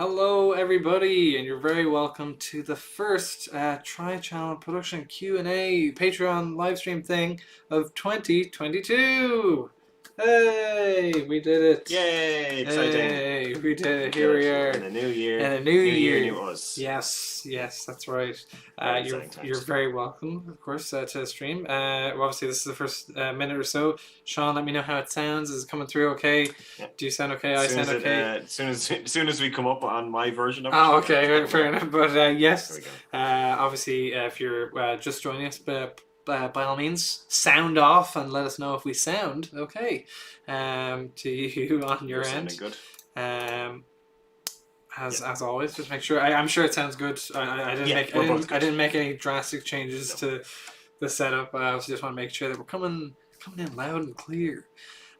Hello everybody, and you're very welcome to the first Tri-Channel Production Q&A Patreon livestream thing of 2022! Hey, we did it! Yay! Exciting! Hey, we did it! We Here did we it. are. In a new year. In a new year. New us. Yes, that's right. Very You're exciting times. very welcome, of course, to the stream. Well, obviously, this is the first minute or so. Sean, let me know how it sounds. Is it coming through okay? Yeah. Do you sound okay? I sound okay? As soon as we come up on my version of it. Oh, okay, fair enough. But yes, There we go. obviously, if you're just joining us, by all means, sound off and let us know if we sound okay to you on your You're end. sounding good. As always, just make sure. I'm sure it sounds good. I didn't make any drastic changes to the setup. I also just want to make sure that we're coming in loud and clear.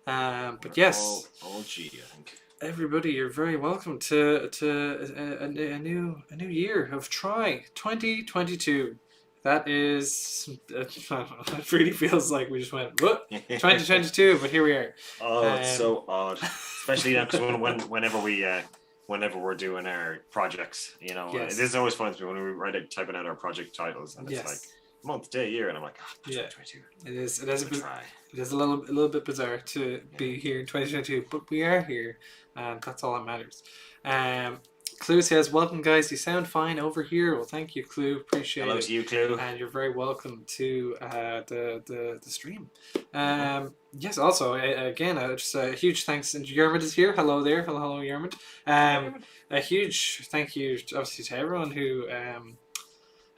But yes, all G, I think. Everybody, you're very welcome to a new year of Try 2022. That is, it really feels like we just went what 2022, but here we are. Oh, it's so odd, especially now because whenever we're doing our projects, Yes. This is always fun to me when we typing out our project titles, and it's like month, day, year, and I'm like, 2022. It is a little bit bizarre to be here in 2022, but we are here, and that's all that matters. Clue says, "Welcome, guys. You sound fine over here." Well, thank you, Clue. Appreciate it. Hello to you, Clue. And you're very welcome to the stream. Yes. Also, again, just a huge thanks. And Yermit is here. Hello there. Hello, Yermit. A huge thank you, obviously, to everyone who I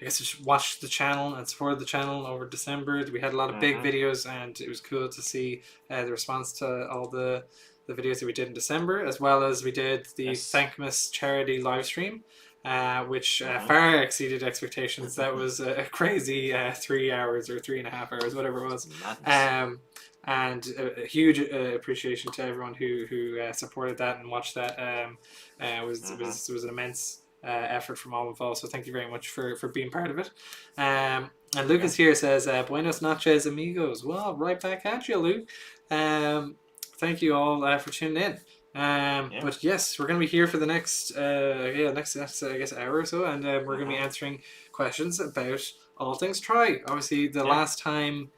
guess just watched the channel and supported the channel over December. We had a lot of big videos, and it was cool to see the response to all the videos that we did in December, as well as we did the Thankmas charity live stream, which far exceeded expectations. That was a crazy 3 hours or 3.5 hours, whatever it was. And a huge appreciation to everyone who supported that and watched that. It was an immense effort from all involved, so thank you very much for being part of it. And Lucas here says, "Buenos noches, amigos." Well, right back at you, Luke. Thank you all for tuning in. But yes, we're going to be here for the next I guess hour or so, and we're going to be answering questions about all things Try. Obviously, the last time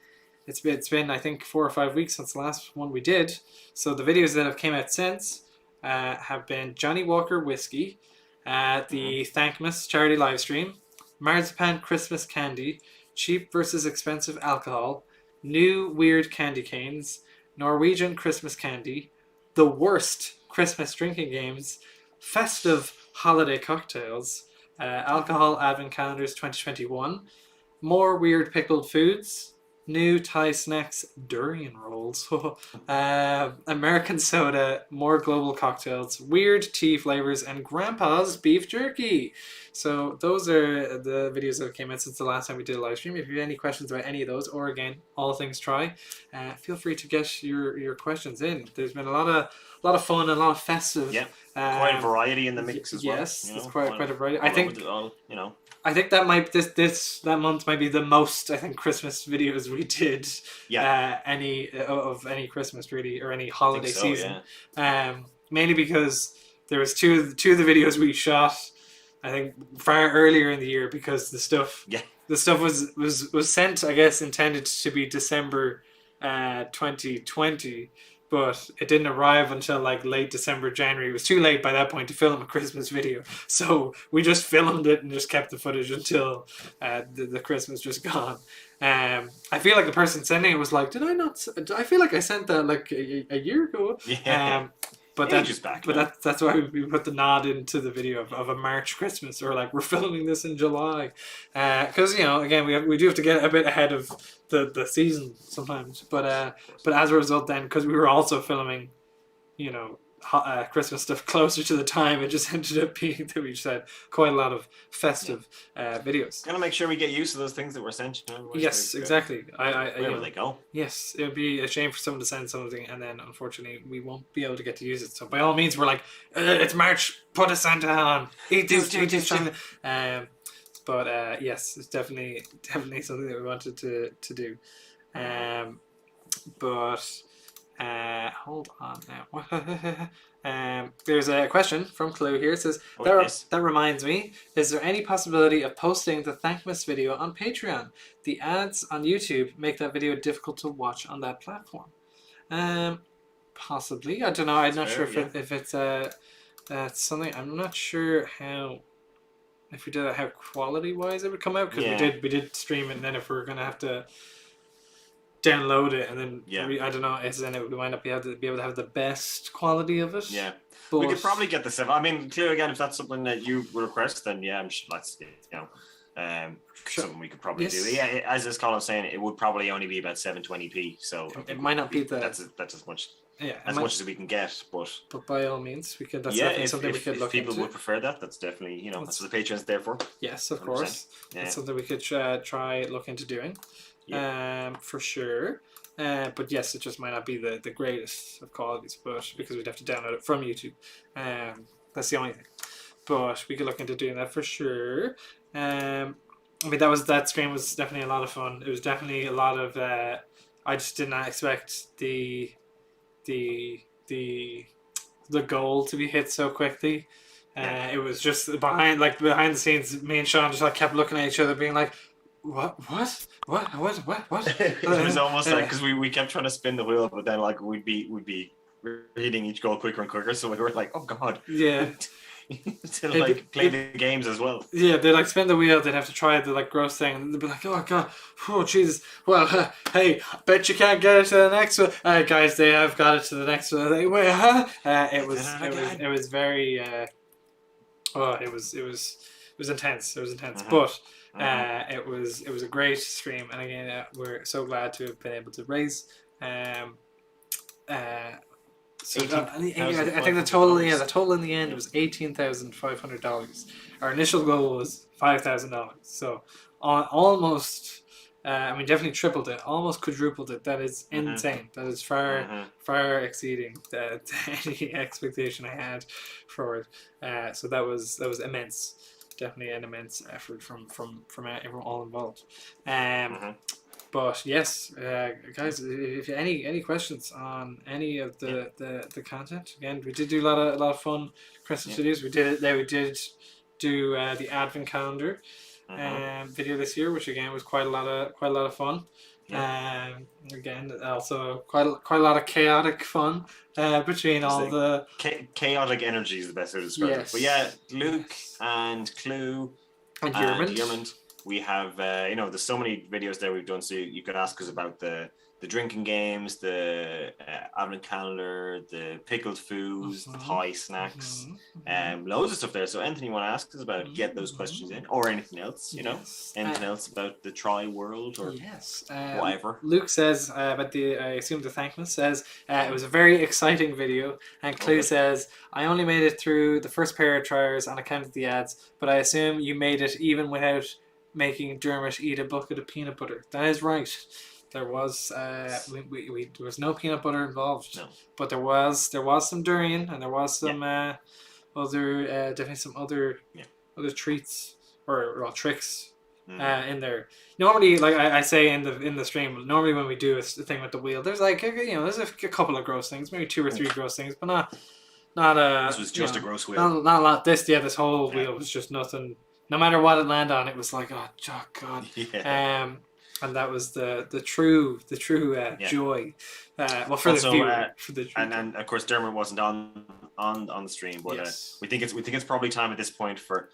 it's been I think 4 or 5 weeks since the last one we did. So the videos that have came out since have been Johnny Walker Whiskey, the Thankmas charity live stream, Marzipan Christmas candy, cheap versus expensive alcohol, new weird candy canes, Norwegian Christmas candy, the worst Christmas drinking games, festive holiday cocktails, alcohol advent calendars 2021, more weird pickled foods, new Thai snacks, durian rolls, American soda, more global cocktails, weird tea flavors, and Grandpa's beef jerky. So those are the videos that came out since the last time we did a live stream. If you have any questions about any of those, or again, all things Try, feel free to get your questions in. There's been a lot of fun and a lot of festive. Yeah, quite a variety in the mix as well. Yes, it's quite a variety. I think I think that that month might be the most Christmas videos we did. Any Christmas really, or any holiday season. Yeah. Mainly because there was two of the videos we shot I think far earlier in the year, because the stuff was sent, I guess, intended to be December 2020. But it didn't arrive until like late December, January. It was too late by that point to film a Christmas video. So we just filmed it and just kept the footage until the Christmas just gone. I feel like the person sending it was like, did I not? I feel like I sent that like a year ago. Yeah. But that's why we put the nod into the video of a March Christmas, or like we're filming this in July, because again we do have to get a bit ahead of the season sometimes. But as a result, then, because we were also filming, Christmas stuff closer to the time, it just ended up being that we just had quite a lot of festive videos. Gotta make sure we get used to those things that were sent. Yes, exactly. Where they go? Yes, it would be a shame for someone to send something and then unfortunately we won't be able to get to use it. So by all means, we're like, it's March, put a Santa on, eat this something. But yes, it's definitely something that we wanted to do. But Hold on now. There's a question from Clue here. It says, that reminds me, is there any possibility of posting the Thankmas video on Patreon? The ads on YouTube make that video difficult to watch on that platform. Possibly. I don't know. I'm not sure if it's something. I'm not sure how. If we did it, how quality wise it would come out, because we did stream it, and then if we're gonna have to download it and then I don't know, then it might not be able to have the best quality of it. Yeah, but we could probably get the 7. I mean, clear again, if that's something that you request, then I'm sure that's something we could probably do. Yeah, as Colin was saying, it would probably only be about 720p, so it might not be that's as much. Much as we can get, but by all means, we could. That's definitely something we could look into. If people would prefer that, that's definitely that's what the Patreon's there for. Yes, of course. That's something we could try look into doing. For sure. But yes, it just might not be the greatest of qualities, but because we'd have to download it from YouTube. That's the only thing. But we could look into doing that for sure. I mean, that stream was definitely a lot of fun. It was definitely a lot of. I just did not expect the goal to be hit so quickly. It was just behind the scenes. Me and Sean just kept looking at each other, being like, What? It was almost like, because we kept trying to spin the wheel, but then we'd be hitting each goal quicker and quicker. So we were like, oh god. Yeah. to play the games as well. Yeah, they'd spin the wheel. They'd have to try the gross thing, and they'd be like, "Oh god, oh Jesus." Well, hey, bet you can't get it to the next one, guys. They have got it to the next one. Like, wait, huh? It was very. It was intense. It was intense, but. It was a great stream, and again, we're so glad to have been able to raise. So I think the total in the end was $18,500. Our initial goal was $5,000. So almost, definitely tripled it, almost quadrupled it. That is insane. That is far exceeding any expectation I had for it. So that was immense. Definitely an immense effort from everyone all involved. But yes, guys, if you any questions on any of the content, again, we did do a lot of fun Christmas videos. We did do the Advent calendar video this year, which again was quite a lot of fun. Again, also quite a lot of chaotic fun between all the chaotic energy is the best way to describe it. But yeah, Luke and Clue and Yermond. We have there's so many videos there we've done, so you could ask us about the drinking games, the advent calendar, the pickled foods, the pie snacks, loads of stuff there. So anything you want to ask us about, get those questions in, or anything else, anything else about the Try world or whatever. Luke says about I assume the Thankmas says it was a very exciting video, and Clue says, I only made it through the first pair of tryers on account of the ads, but I assume you made it even without making Dermot eat a bucket of peanut butter. That is right. There was there was no peanut butter involved, but there was some durian, and there was some other definitely some other treats or tricks in there. Normally, like I say in the stream, normally when we do a thing with the wheel, there's there's a couple of gross things, maybe 2 or 3 gross things, but not this was just a gross wheel. Not a lot. This whole wheel was just nothing. No matter what it landed on, it was like, oh god. And that was the true joy. Well, for also, the viewer, and of course Dermot wasn't on the stream, but we think it's probably time at this point for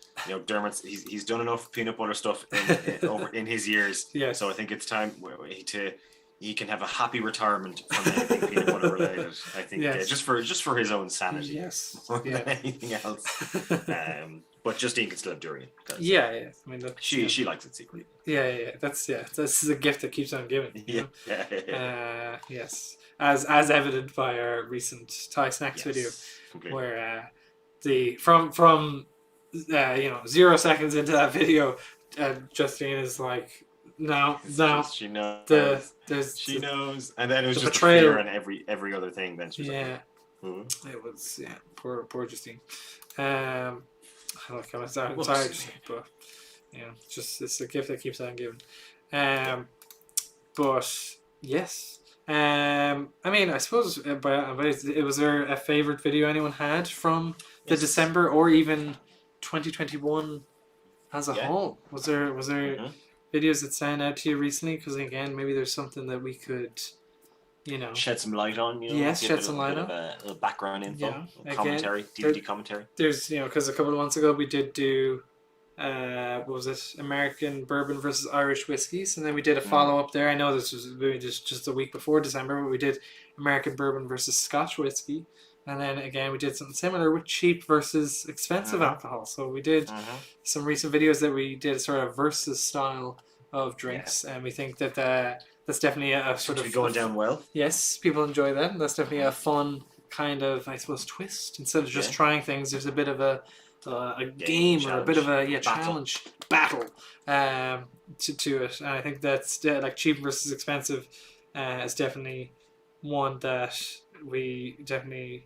Dermot's. He's done enough peanut butter stuff in his years. So I think it's time he can have a happy retirement from anything peanut butter related. I think just for his own sanity, more than anything else. But Justine can still have durian. I mean, she likes it secretly. That's a gift that keeps on giving. Yes, as evident by our recent Thai snacks video, completely. Where from 0 seconds into that video, Justine is like, no. She knows. She knows, and then it was just betrayal and every other thing. Then she was like, it was poor Justine. I'm sorry, but it's a gift that keeps on giving. But yes, I mean, I suppose, was there a favorite video anyone had from the December or even 2021 as a whole? Was there videos that stand out to you recently? Because again, maybe there's something that we could, shed some light on. Yes, shed some light on. A little background info, Yeah. commentary, DVD commentary. There's because a couple of months ago we did do. What was it? American bourbon versus Irish whiskeys, and then we did a follow up there. I know this was maybe just a week before December, but we did American bourbon versus Scotch whiskey, and then again we did something similar with cheap versus expensive alcohol. So we did some recent videos that we did a sort of versus style of drinks, and we think that that's definitely a sort of going down well. Yes, people enjoy that. That's definitely a fun kind of, I suppose, twist. Instead of just trying things, there's a bit of a game or a bit of a challenge battle to it, and I think that's like cheap versus expensive is definitely one that we definitely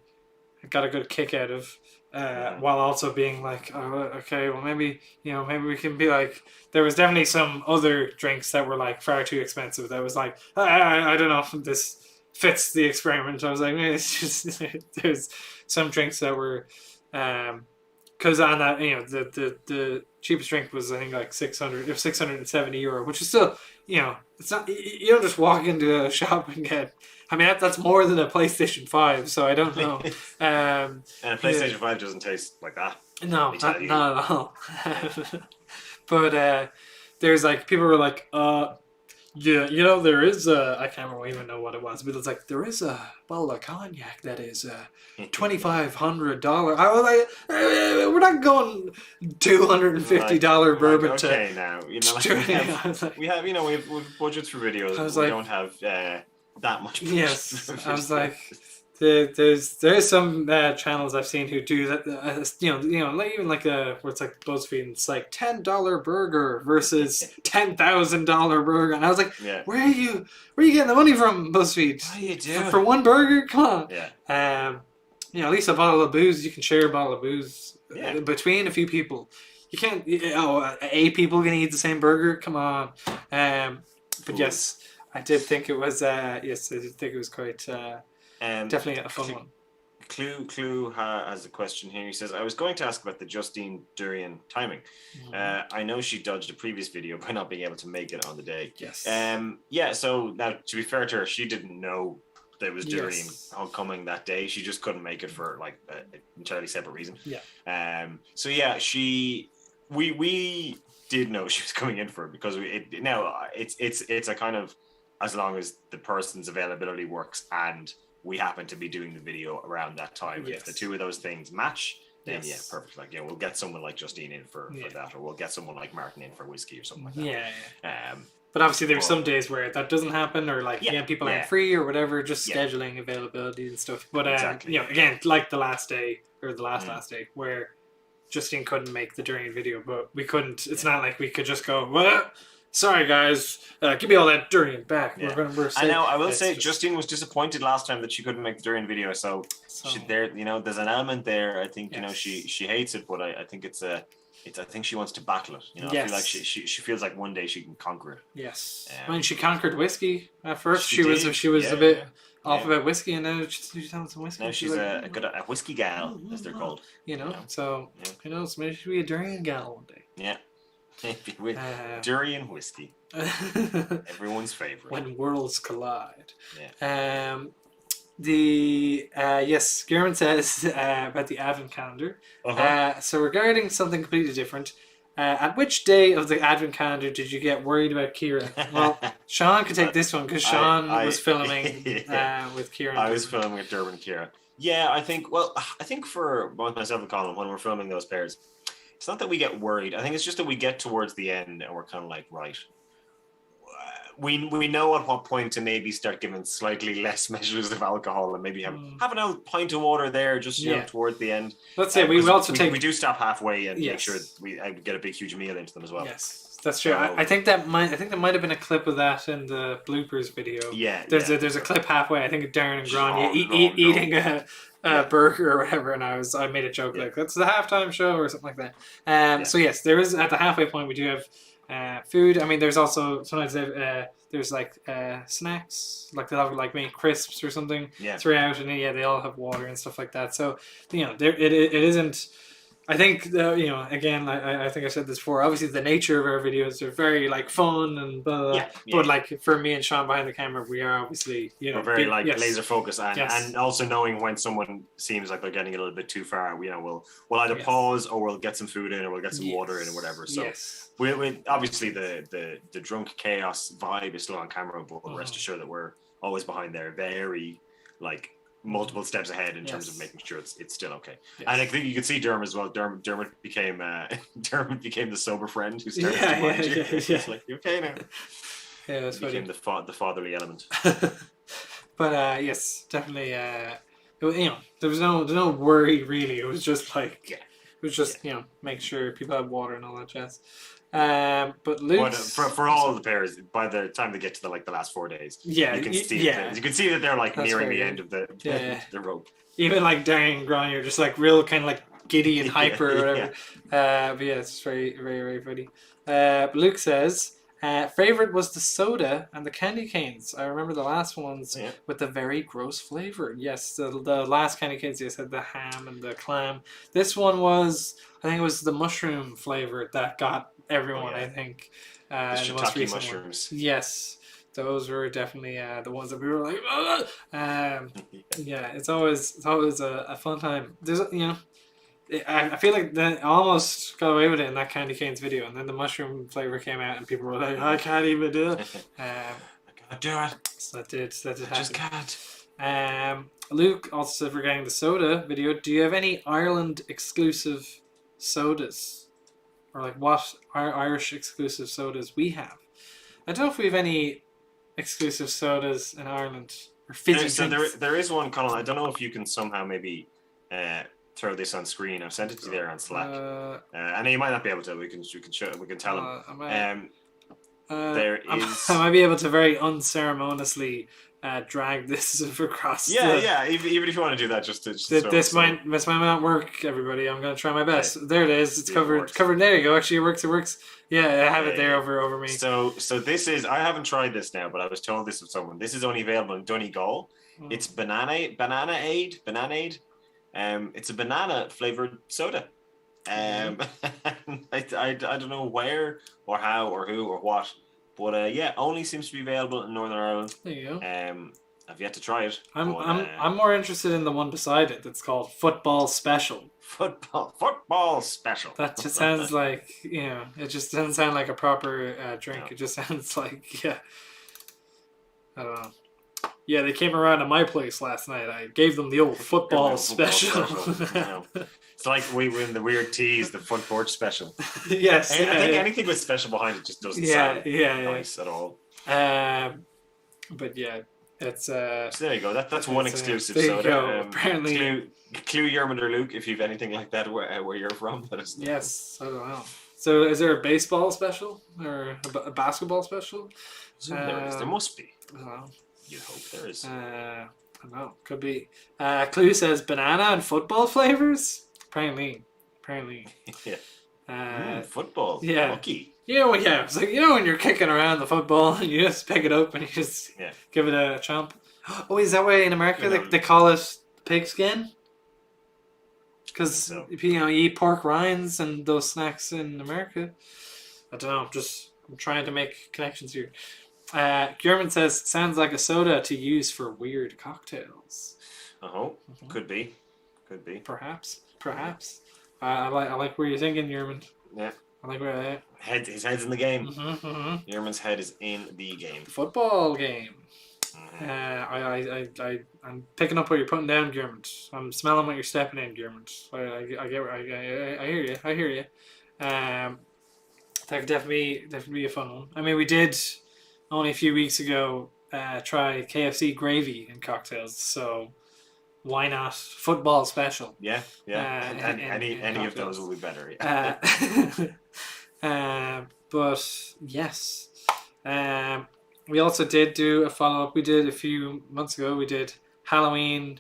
got a good kick out of, while also being like, oh, okay, well maybe we can be like, there was definitely some other drinks that were like far too expensive that was like, I don't know if this fits the experiment. I was like, it's just there's some drinks that were because on that, the cheapest drink was, I think, like 670 euro, which is still, it's not, you don't just walk into a shop and get, I mean, that's more than a PlayStation 5, so I don't know. And a PlayStation 5 doesn't taste like that. No, not at all. But there's like, people were like, yeah, there is I can't even know what it was, but it's like, there is a bottle of cognac that is $2,500. I was like, we're not going $250 bourbon okay, now, we have budgets for videos. We don't have that much budget. Yes, I was like, there's some channels I've seen who do that, like, even like where it's like BuzzFeed, and it's like $10 burger versus $10,000 burger, and I was like, where are you getting the money from, BuzzFeed? What are you doing for one burger? Come on. Yeah. At least a bottle of booze, you can share a bottle of booze between a few people. You can't. Eight people can eat the same burger. Come on. But yes, I did think it was. I did think it was quite. Definitely a fun one. Clue has a question here. He says, I was going to ask about the Justine Durian timing. I know she dodged a previous video by not being able to make it on the day. Yes. So now, to be fair to her, she didn't know there was Durian coming that day. She just couldn't make it for like an entirely separate reason. Yeah. So yeah, we did know she was coming in for it, because it's a kind of, as long as the person's availability works and we happen to be doing the video around that time. If the two of those things match, then perfect. Like, we'll get someone like Justine in for that, or we'll get someone like Martin in for whiskey or something like that. Yeah. But obviously there's some days where that doesn't happen, or like people aren't free or whatever, just scheduling availability and stuff. But again, like the last day or the last day where Justine couldn't make the Durian video, but we couldn't. It's not like we could just go, well, sorry guys, give me all that Durian back. Yeah. I know. I will say, Justine was disappointed last time that she couldn't make the Durian video. So there's an element there. I think she hates it, but I think I think she wants to battle it. I feel like she feels like one day she can conquer it. Yes. I mean, she conquered whiskey at first. She was a bit off about whiskey, and now she's having some whiskey. Now she's a whiskey gal, as they're called. So who knows? Maybe she'll be a Durian gal one day. Yeah. With Durian whiskey, everyone's favorite. When worlds collide. Yeah. Gierman says about the Advent calendar. So regarding something completely different, at which day of the Advent calendar did you get worried about Kira? Well, Sean could take this one, because Sean was filming with Kira. I was filming with Durban and Kira. Yeah, I think for both myself and Colin, when we're filming those pairs, it's not that we get worried. I think it's just that we get towards the end and we're kind of like, right, we know at what point to maybe start giving slightly less measures of alcohol, and maybe have a pint of water there, just towards the end. Let's say we do stop halfway and make sure we get a big huge meal into them as well. Yes, that's true. I think there might have been a clip of that in the bloopers video. Yeah, there's a clip halfway. I think Darren and Grania eating a burger or whatever, and I made a joke like, that's the halftime show or something like that. So yes, there is, at the halfway point we do have food. I mean, there's also sometimes there's there's like snacks, like they'll have like maybe crisps or something Yeah. throughout, and they all have water and stuff like that. So it isn't. I think again, I think I said this before. Obviously, the nature of our videos are very like fun and blah, blah, blah. But like for me and Sean behind the camera, we are obviously we're very laser focused and also knowing when someone seems like they're getting a little bit too far. We'll either pause or we'll get some food in or we'll get some water in or whatever. So we obviously the drunk chaos vibe is still on camera, but rest assured that we're always behind there, very like multiple steps ahead in terms of making sure it's still okay. And I think you could see Dermot as well. Dermot became the sober friend who started to mind you. It's like, you okay now? Yeah, that's became the fatherly element. But yes, definitely. There was no worry really. It was just like make sure people have water and all that jazz. But for all of the pairs, by the time they get to the last 4 days, you can see that they're like nearing the end of the rope. Even like Darren and Grania are just like real kind of like giddy and hyper or whatever. But yeah, it's very, very, very funny. Luke says favorite was the soda and the candy canes. I remember the last ones with the very gross flavor. Yes, the last candy canes you said the ham and the clam. This one was, I think it was the mushroom flavor that got everyone. I think the shiitake mushrooms. Yes, those were definitely the ones that we were like it's always a fun time. There's I feel like I almost got away with it in that candy canes video, and then the mushroom flavor came out and people were like, I can't even do it. I can't do it. So that did happen. I just can't. Luke also said regarding the soda video, do you have any Ireland exclusive sodas? Or like what Irish exclusive sodas we have. I don't know if we have any exclusive sodas in Ireland or fizzy drinks. There is one, Colin. I don't know if you can somehow maybe throw this on screen. I've sent it to you there on Slack. I know you might not be able to. We can tell them. There is. I might be able to very unceremoniously drag this across. Yeah. Even if you want to do that, this might not work. Everybody, I'm gonna try my best. There it is. It's covered. Covered. There you go. Actually, it works. Yeah, I have it there over me. So this is. I haven't tried this now, but I was told this of someone. This is only available in Donegal. It's Bananaid. It's a banana flavored soda. I don't know where or how or who or what. But only seems to be available in Northern Ireland. There you go. I've yet to try it. I'm more interested in the one beside it that's called Football Special. Football Special. That just sounds like it just doesn't sound like a proper drink. No. It just sounds like I don't know. Yeah, they came around to my place last night. I gave them the old football special. It's like we were in the weird tease, the footboard special. Yes. I think anything with special behind it just doesn't sound nice at all. But yeah, it's so there you go. That's one exclusive soda. Apparently, clue Yermond or Luke if you've anything like that where you're from. Yes, I don't know. So is there a baseball special or a basketball special? There must be. I don't know. You'd hope there is. I don't know. Could be. Clue says banana and football flavors. Apparently. Yeah. Football. Yeah. Lucky. It's like when you're kicking around the football and you just pick it up and you just give it a chomp. Oh, is that why in America they call it pigskin? Because you eat pork rinds and those snacks in America. I don't know. I'm trying to make connections here. German says sounds like a soda to use for weird cocktails. Could be. Perhaps. I like where you're thinking, German. Yeah. I like where his head's in the game. German's head is in the game. Football game. I'm picking up what you're putting down, German. I'm smelling what you're stepping in, German. I hear you. That could definitely be a fun one. I mean, we did only a few weeks ago try KFC gravy in cocktails, so why not football special? Yeah. Any of those will be better. But yes, we also did do a follow-up. We did a few months ago. We did Halloween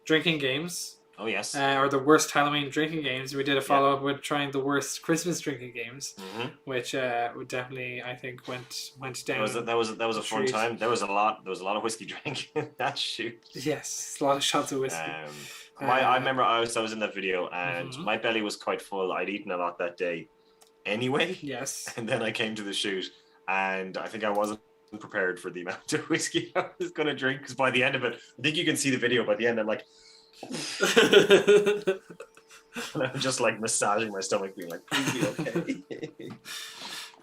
drinking games. Oh yes. Or the worst Halloween drinking games. We did a follow up with trying the worst Christmas drinking games, which would definitely, I think, went down. That was a fun time. There was a lot of whiskey drinking in that shoot. Yes, a lot of shots of whiskey. I remember I was in that video and my belly was quite full. I'd eaten a lot that day anyway. Yes. And then I came to the shoot and I think I wasn't prepared for the amount of whiskey I was going to drink, because by the end of it, I think you can see the video, by the end I'm like and I'm just like massaging my stomach being like, please be okay.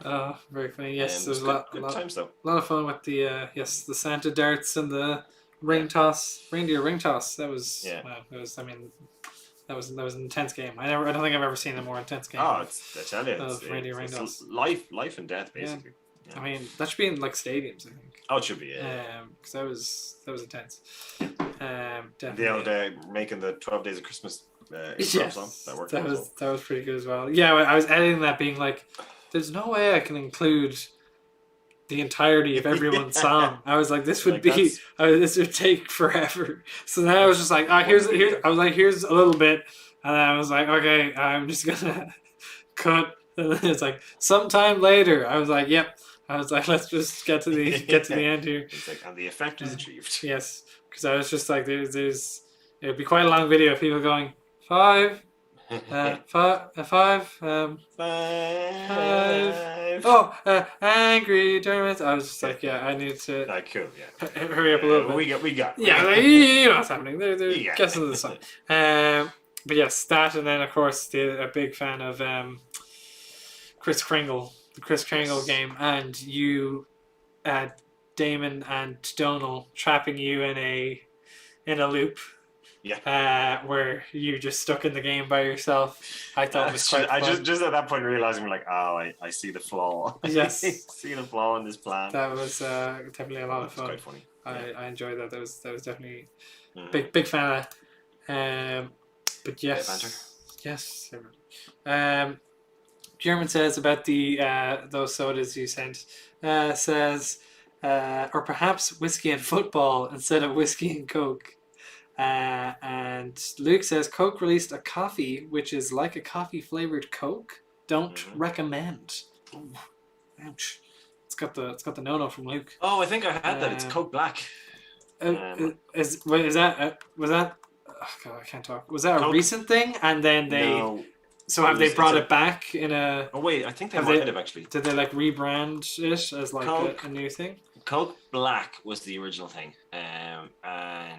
Oh, very funny. Yes, there's a lot times though. A lot of fun with the the Santa darts and the reindeer ring toss. That was that was an intense game. I don't think I've ever seen a more intense game. Oh, I tell you, reindeer ring toss. Life and death basically. Yeah. I mean, that should be in like stadiums, I think. Oh, it should be, yeah. Because that was intense. Definitely. The old making the 12 Days of Christmas song. That was pretty good as well. Yeah, I was editing that, being like, there's no way I can include the entirety of everyone's song. I was like, this would this would take forever. So then I was just like, here's a little bit, and I was like, okay, I'm just gonna cut. And then it's like, sometime later, I was like, yep. I was like, let's just get to the end here. It's like, and the effect is achieved. Yes, because I was just like, it would be quite a long video of people going 5, 5, angry Dermot. I was just like, I need to. Cool, hurry up a little bit. We got. Yeah, like, you know what's happening. They're guessing the song. But yes, that, and then of course a big fan of Kris Kringle. The Kris Kringle game, and you, Damon and Donal, trapping you in a loop, where you just stuck in the game by yourself. I thought it was quite fun. I just at that point realizing, like, I see the flaw. Yes, see the flaw in this plan. That was definitely a lot of fun. Quite funny. I enjoyed that. That was definitely big fan of that. But yes. German says about the those sodas you sent, says, or perhaps whiskey and football instead of whiskey and Coke. And Luke says Coke released a coffee which is like a coffee flavored Coke. Don't recommend. Ooh, ouch! It's got the no from Luke. Oh, I think I had that. It's Coke Black. Was that? Oh God, I can't talk. Was that a recent thing? And then they. No. So have they brought it back in a... Oh wait, I think they might have actually. Did they like rebrand it as like a new thing? Coke Black was the original thing, and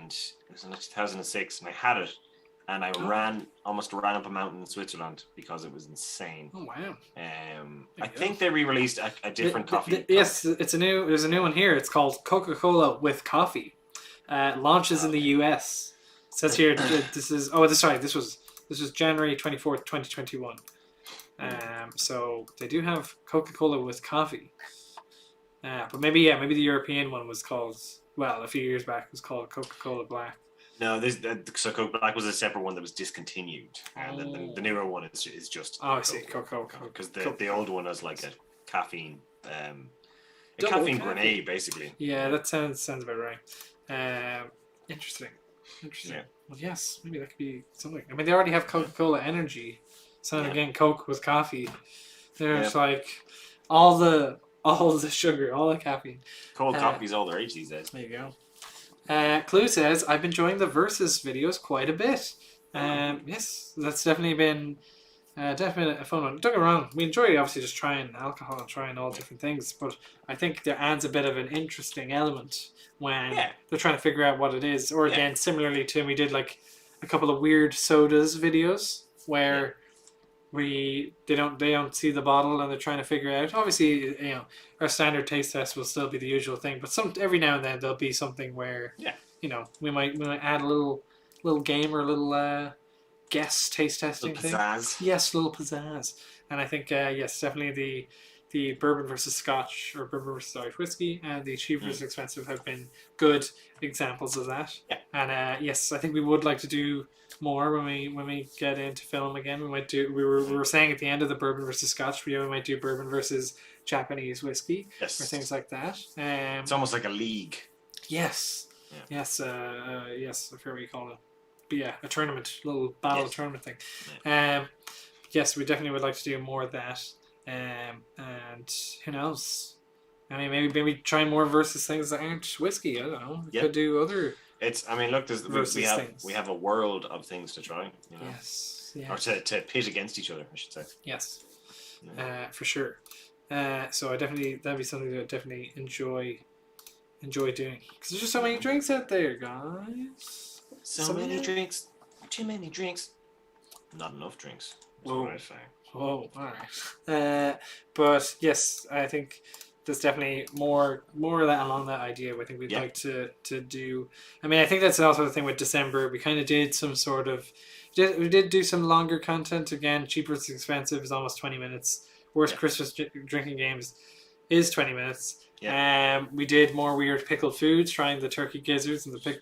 it was in 2006, and I had it, and I almost ran up a mountain in Switzerland because it was insane. Oh wow! I think they re-released a different coffee. Yes, there's a new one here. It's called Coca-Cola with coffee. Launches in the US. It says here this was January 24th, 2021. So they do have Coca-Cola with coffee. But maybe the European one was called, a few years back, it was called Coca-Cola Black. No, so Coca Black was a separate one that was discontinued. And the newer one is just I see, Coca-Cola. Because the old one is like a caffeine, caffeine grenade, basically. Yeah, that sounds about right. Interesting. Yeah. Well, yes, maybe that could be something. I mean, they already have Coca-Cola Energy. So again, Coke with coffee. There's like all the sugar, all the caffeine. Cold coffee's all the rage these days. There you go. Clue says, I've been enjoying the Versus videos quite a bit. Yes, that's definitely been definitely a fun one. Don't get me wrong, we enjoy obviously just trying alcohol and trying all different things, but I think there adds a bit of an interesting element when they're trying to figure out what it is. Or again, similarly to we did like a couple of weird sodas videos where they don't see the bottle and they're trying to figure out. Obviously, our standard taste test will still be the usual thing, but every now and then there'll be something where we might add a little game or a little guess taste testing thing. Yes, little pizzazz. And I think definitely the bourbon versus Scotch, or bourbon versus Irish whiskey, and the cheap versus expensive have been good examples of that. Yeah. And I think we would like to do more when we get into film again. We might do. We were saying at the end of the bourbon versus Scotch video, we might do bourbon versus Japanese whiskey, or things like that. It's almost like a league. Yes. Yeah. Yes. Yes. I forget what you call it. a tournament, little battle tournament thing. Yes, we definitely would like to do more of that. And who knows? I mean, maybe try more versus things that aren't whiskey. I don't know. We could do other. I mean, look, we have a world of things to try. You know? Yes. Yeah. Or to pit against each other, I should say. Yes. For sure. So that'd be something that I definitely enjoy doing, because there's just so many drinks out there, guys. So many drinks. Too many drinks. Not enough drinks. Whoa. Oh, all right. But yes, I think there's definitely more of that along that idea. I think we'd like to do. I mean, I think that's also the thing with December. We kind of did some sort of. We did do some longer content again. Cheap versus expensive is almost 20 minutes. Worst Christmas drinking games is 20 minutes. Yeah. We did more weird pickled foods, trying the turkey gizzards and the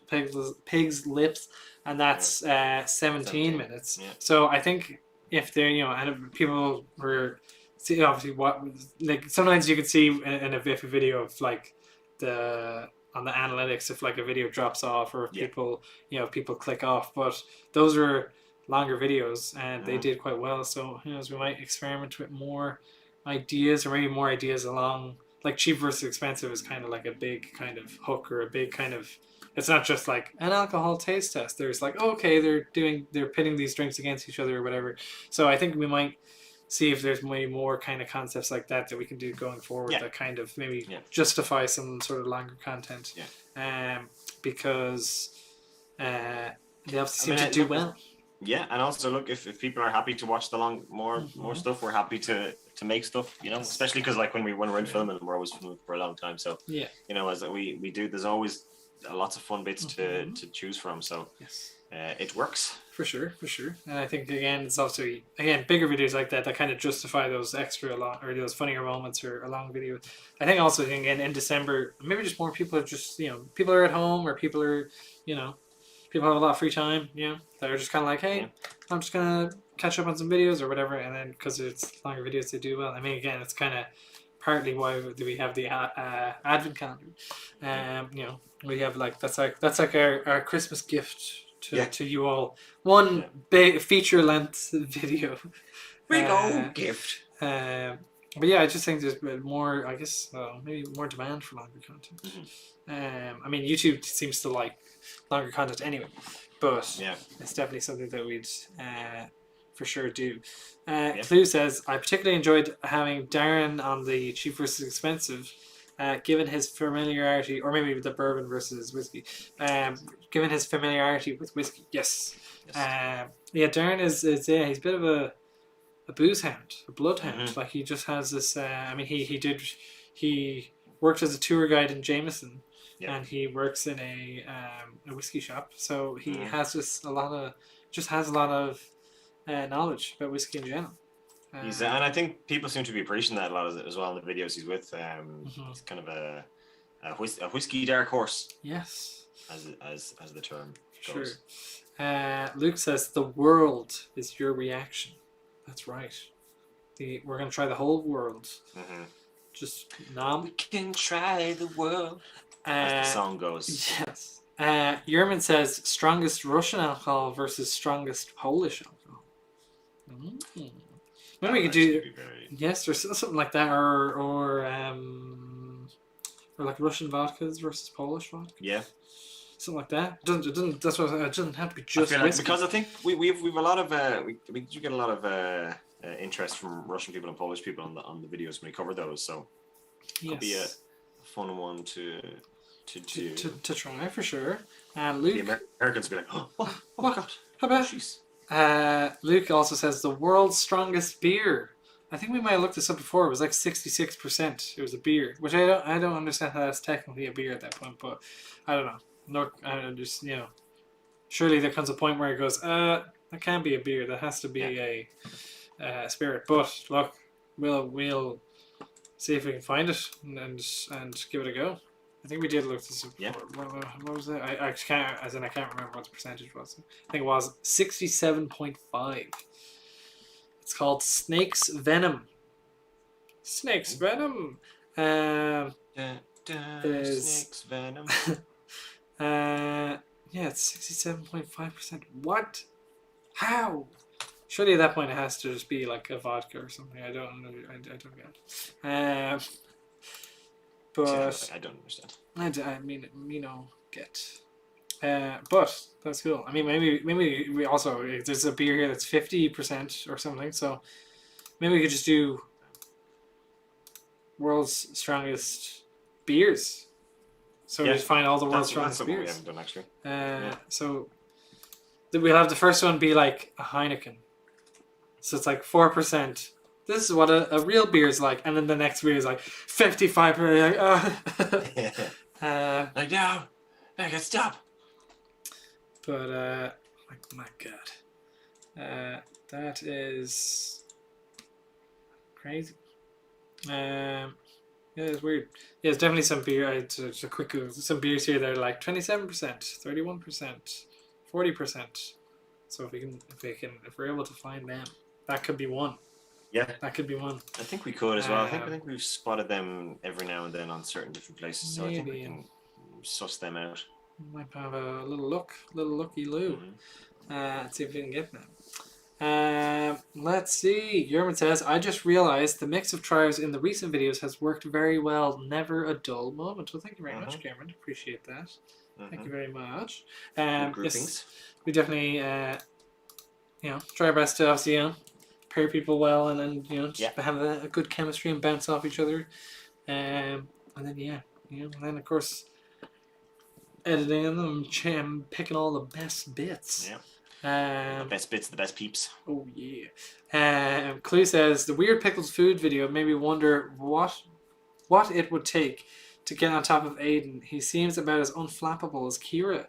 pig's lips, and that's 17 minutes. Yeah. So I think if they're and people were see obviously what like sometimes you can see in a video of like on the analytics if like a video drops off or if people click off, but those are longer videos and they did quite well. So we might experiment with more ideas, or maybe more ideas along like cheap versus expensive is kind of like a big kind of hook, or a big kind of, it's not just like an alcohol taste test. There's like, okay, they're pitting these drinks against each other or whatever. So I think we might see if there's maybe more kind of concepts like that we can do going forward that kind of maybe justify some sort of longer content. Because they obviously seem to do well. Yeah, and also look, if people are happy to watch the more stuff, we're happy to make stuff, especially because like when we're in filming, we're always filming for a long time. So as we do, there's always lots of fun bits to choose from. So it works for sure. And I think again, it's also bigger videos like that kind of justify those extra long or those funnier moments or a long video. I think also again in December, maybe just more people are just people are at home, or people are people have a lot of free time, that are just kind of like, hey, I'm just going to catch up on some videos or whatever. And then because it's longer videos, they do well. I mean, again, it's kind of partly why we have the advent calendar. We have like, that's like our Christmas gift to you all. One big feature length video. Big old gift. But yeah, I just think there's more, I guess, maybe more demand for longer content. I mean, YouTube seems to like longer content anyway, but it's definitely something that we'd for sure do. Clue says, I particularly enjoyed having Darren on the cheap versus expensive, given his familiarity, or maybe the bourbon versus whiskey, given his familiarity with whiskey. Yes. Darren is he's a bit of a booze hound, a bloodhound. Like he just has this. I mean, he worked as a tour guide in Jameson, and he works in a whiskey shop. So he has just a lot of knowledge about whiskey in general. And I think people seem to be appreciating that a lot as well in the videos he's with. He's kind of a whiskey dark horse. Yes, as the term goes. Sure. Luke says the world is your reaction. That's right. We're gonna try the whole world. Just nom. We can try the world. As the song goes. Yes. Yerman says strongest Russian alcohol versus strongest Polish alcohol. Maybe we could do or something like that, or like Russian vodkas versus Polish vodka. Yeah. Something like that. It doesn't have to be just whiskey. Because I think we've a lot of we do get a lot of interest from Russian people and Polish people on the videos when we cover those. So it'll be a fun one to do. To try for sure. And Luke, the Americans will be like, oh my god, how about? Luke also says the world's strongest beer. I think we might have looked this up before. It was like 66%. It was a beer, which I don't understand how that's technically a beer at that point, but I don't know. No, just surely there comes a point where it goes, that can't be a beer. That has to be a spirit. But look, we'll see if we can find it and give it a go. I think we did look this up before. What was it? I can't remember what the percentage was. I think it was 67.5. It's called Snake's Venom. Snake's Venom. Snake's Venom. Yeah, it's 67.5%. What? How? Surely at that point it has to just be like a vodka or something. I don't know. I don't get. But I don't understand. I mean, get. But that's cool. I mean, maybe we also there's a beer here that's 50% or something. So maybe we could just do world's strongest beers. So we just find all the world's strongest beers. We haven't done actually. So we'll have the first one be like a Heineken. So it's like 4%. This is what a real beer is like, and then the next beer is like 55%. Like no, make it stop. But like my God, that is crazy. Yeah, it's weird. Yeah, it's definitely some beer. Just a quick Google. Some beers here that are like 27%, 31%, 40%. So if we're able to find them, that could be one. Yeah, that could be one. I think we could as well. I think we've spotted them every now and then on certain different places. So maybe. I think we can suss them out. Might have a little looky loo. Mm-hmm. Let's see if we can get them. Let's see. Yerman says, I just realized the mix of trios in the recent videos has worked very well. Never a dull moment. Well, thank you very much, Cameron. Appreciate that. Thank you very much. Yes, we definitely, try our best to obviously, pair people well and just have a good chemistry and bounce off each other. And then, and then of course, editing them and picking all the best bits. Yeah. The best bits, the best peeps. Oh yeah. Clue says the weird pickles food video made me wonder what it would take to get on top of Aiden. He seems about as unflappable as Kira.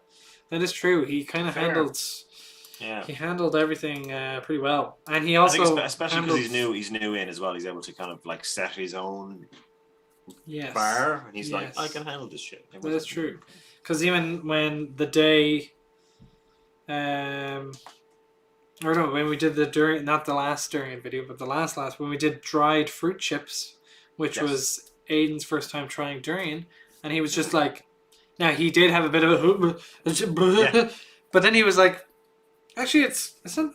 That is true. He kind of handled. Yeah. He handled everything pretty well, and he also especially because he's new in as well. He's able to kind of like set his own bar, and he's like, I can handle this shit. That is true. Because even when the day, or no, when we did not the last durian video, but the last when we did dried fruit chips, which was Aiden's first time trying durian, and he was just like, now he did have a bit of a, but then he was like, actually it's all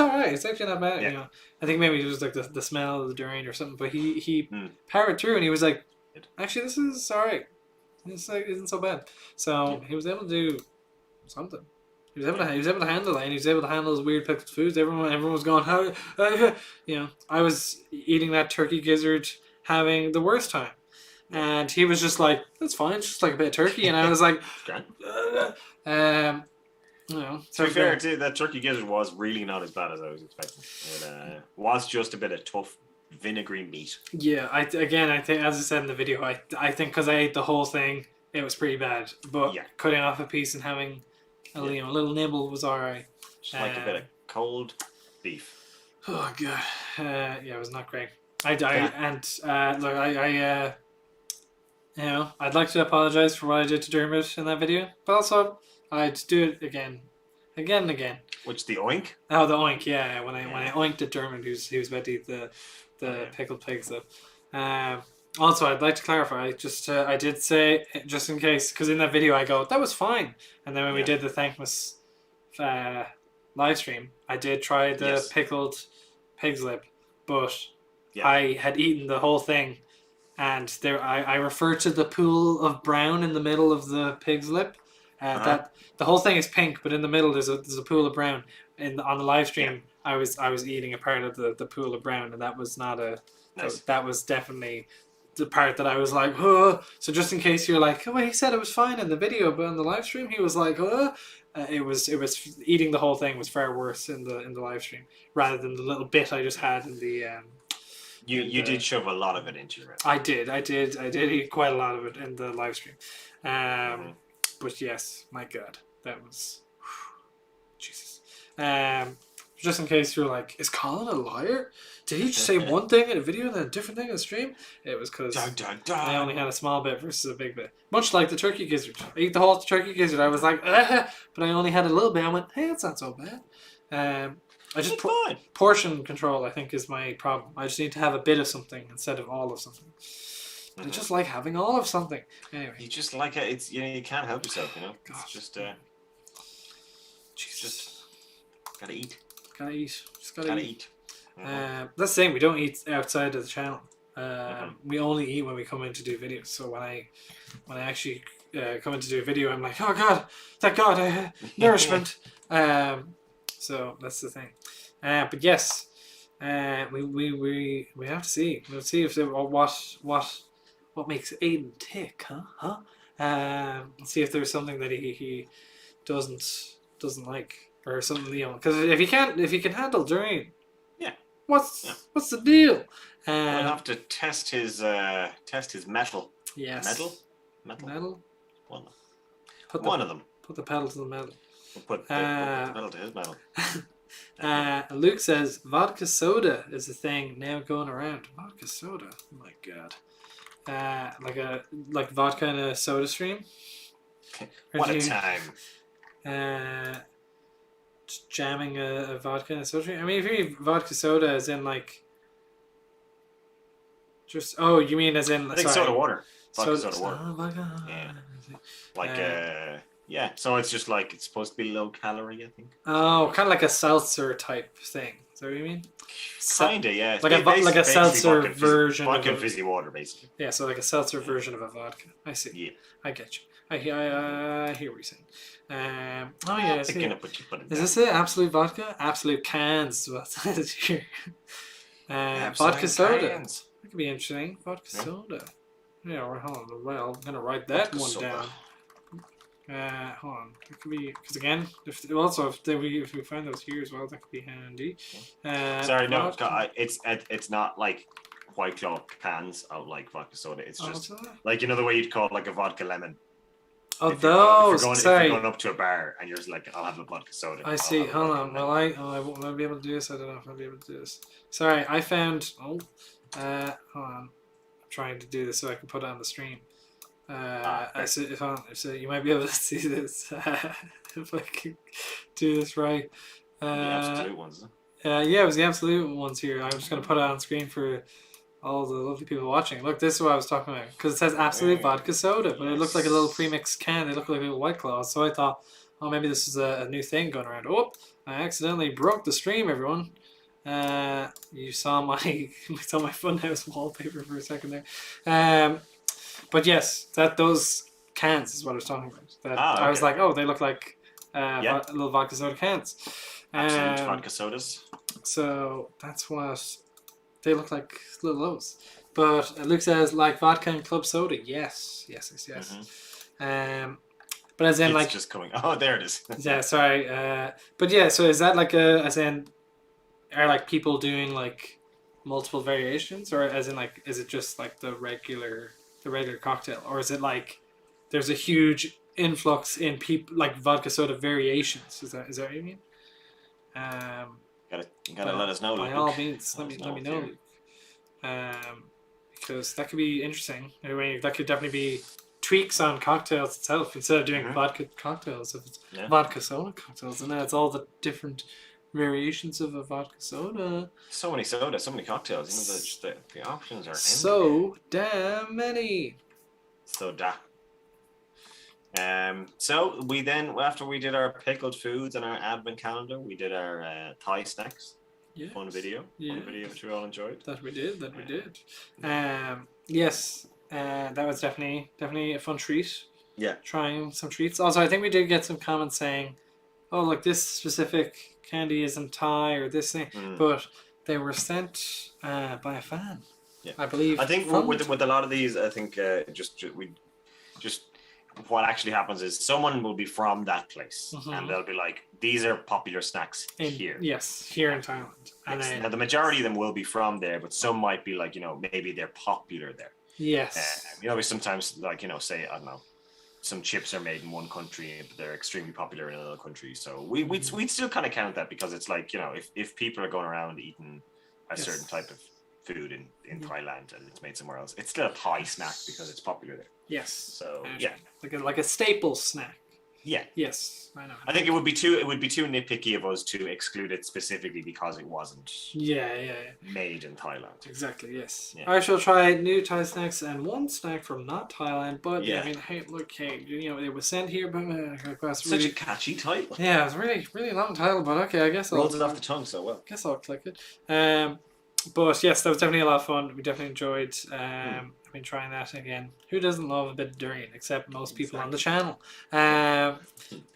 right. It's actually not bad. Yeah. I think maybe it was like the smell of the durian or something, but he powered through, and he was like, actually this is all right. It's like isn't so bad. So he was able to do something. He was able to handle it, and he was able to handle his weird pickled foods. Everyone was going, how, I was eating that turkey gizzard, having the worst time, and he was just like, that's fine, it's just like a bit of turkey, and I was like, to be fair, that turkey gizzard was really not as bad as I was expecting. It was just a bit of tough vinegary meat. Yeah, I think, as I said in the video, I think because I ate the whole thing, it was pretty bad. But cutting off a piece and having a little nibble was alright. Just like a bit of cold beef. Oh god, it was not great. I'd like to apologize for what I did to Dermot in that video, but also I'd do it again. Which the oink? Oh, the oink, yeah. When I oinked at Dermot, he was about to eat the pickled pigs up. Also, I'd like to clarify, I did say, just in case, because in that video I go, that was fine. And then when we did the Thankmas live stream, I did try the pickled pig's lip, but I had eaten the whole thing. And I refer to the pool of brown in the middle of the pig's lip. That the whole thing is pink, but in the middle there's a pool of brown. On the live stream, I was eating a part of the pool of brown, and that was not that was definitely the part that I was like, oh. So just in case you're like, oh, he said it was fine in the video, but in the live stream he was like, oh. It was eating the whole thing was far worse in the live stream rather than the little bit I just had in the. You did shove a lot of it into your mouth. I did eat quite a lot of it in the live stream. But yes, my God, that was Jesus. Just in case you're like, is Colin a liar? Did he just say one thing in a video and then a different thing in the stream? It was because I only had a small bit versus a big bit. Much like the turkey gizzard. I ate the whole turkey gizzard. I was like, but I only had a little bit. I went, hey, that's not so bad. I just portion control, I think, is my problem. I just need to have a bit of something instead of all of something. I just like having all of something. Anyway, you just like it. It's you can't help yourself. It's just. Jesus. Gotta eat. Gotta eat. Just Gotta eat. That's the same. We don't eat outside of the channel. Mm-hmm. We only eat when we come in to do videos. So when I actually come in to do a video, I'm like, oh God, thank God, nourishment. So that's the thing. But yes, we have to see. We'll see if what makes Aiden tick, huh? See if there's something that he doesn't like or something, you know. Because if he can handle Durian, yeah. What's the deal? We'll have to test his metal. Yes. Metal. One of them. Put the pedal to the metal. We'll put the pedal to his metal. Luke says vodka soda is a thing now going around. Vodka soda. Oh my God. Like vodka in a soda stream. What a time. Just jamming a vodka in a soda stream. I mean, if you mean vodka soda as in like just you mean as in I think soda water. Vodka soda water. Vodka. Yeah. Like yeah. So it's just like it's supposed to be low calorie, I think. Oh, kind of like a seltzer type thing. Is that what you mean? Kinda, yeah. Like a seltzer version. Vodka and fizzy water, basically. Yeah, so like a seltzer version of a vodka. I see. Yeah. I get you. I hear what you're saying. Oh yeah. Is this it? Absolute vodka? Absolute cans. What is here? Vodka soda. Cans. That could be interesting. Vodka soda. Yeah, hold on. Well, I'm gonna write that one down. Hold on. That could be because again, if we find those here as well, that could be handy. Sorry, no, it's not like White Claw cans of like vodka soda. It's just like, you know, the way you'd call like a vodka lemon. Oh, if those. If you're going up to a bar and you're just like, I'll have a vodka soda. I see. Hold on. Well, I won't be able to do this. I don't know if I'll be able to do this. Sorry, I found. Hold on. I'm trying to do this so I can put it on the stream. So you might be able to see this if I can do this right. The absolute ones. Yeah, it was the absolute ones here. I'm just gonna put it on screen for all the lovely people watching. Look, this is what I was talking about because it says absolute vodka soda, but it looked like a little premixed can. It looked like a little White Claw, so I thought, oh, maybe this is a new thing going around. Oh, I accidentally broke the stream, everyone. You saw my funhouse wallpaper for a second there. But yes, those cans is what I was talking about. I was like, oh, they look like little vodka soda cans. Absolute vodka sodas. So that's what they look like, little those. But Luke says like vodka and club soda. Yes. Mm-hmm. But as in it's just coming. Oh, there it is. Yeah, sorry. But yeah, so is that like as in, are like people doing like multiple variations, or as in like, is it just like the regular cocktail, or is it like there's a huge influx in people like vodka soda variations? Is that what you mean? Gotta let us know. By all means, let me know. Because that could be interesting. Anyway, that could definitely be tweaks on cocktails itself instead of doing vodka cocktails. If it's vodka soda cocktails, and then it's all the different variations of a vodka soda. So many sodas, so many cocktails. You know, the options are endless. So damn many. So we then, after we did our pickled foods and our advent calendar, we did our Thai snacks. Yes. Fun video which we all enjoyed. That we did. Yes. That was definitely a fun treat. Yeah. Trying some treats. Also, I think we did get some comments saying, oh, look, this specific candy isn't Thai or this thing, but they were sent by a fan. Yeah. I believe. I think with a lot of these, I think what actually happens is someone will be from that place and they'll be like, these are popular snacks here. Yes, here in Thailand. And yes. Now the majority of them will be from there, but some might be like, you know, maybe they're popular there. Yes. You know, sometimes like, you know, say, I don't know, some chips are made in one country, but they're extremely popular in another country. So we'd still kind of count that, because it's like, you know, if people are going around eating a certain type of food in Thailand and it's made somewhere else, it's still a Thai snack because it's popular there. Yes. So like a staple snack. Yeah. Yes, I know. I think it would be too nitpicky of us to exclude it specifically because it wasn't made in Thailand. Exactly, yes. Yeah. I shall try new Thai snacks and one snack from not Thailand, but I mean, hey, look, hey, you know, it was sent here, but such a catchy title. Yeah, it's really, really long title, but okay, I guess rolls it off the tongue so well. I guess I'll click it. But yes, that was definitely a lot of fun. We definitely enjoyed. I've been trying that again. Who doesn't love a bit of durian, except most people on the channel? But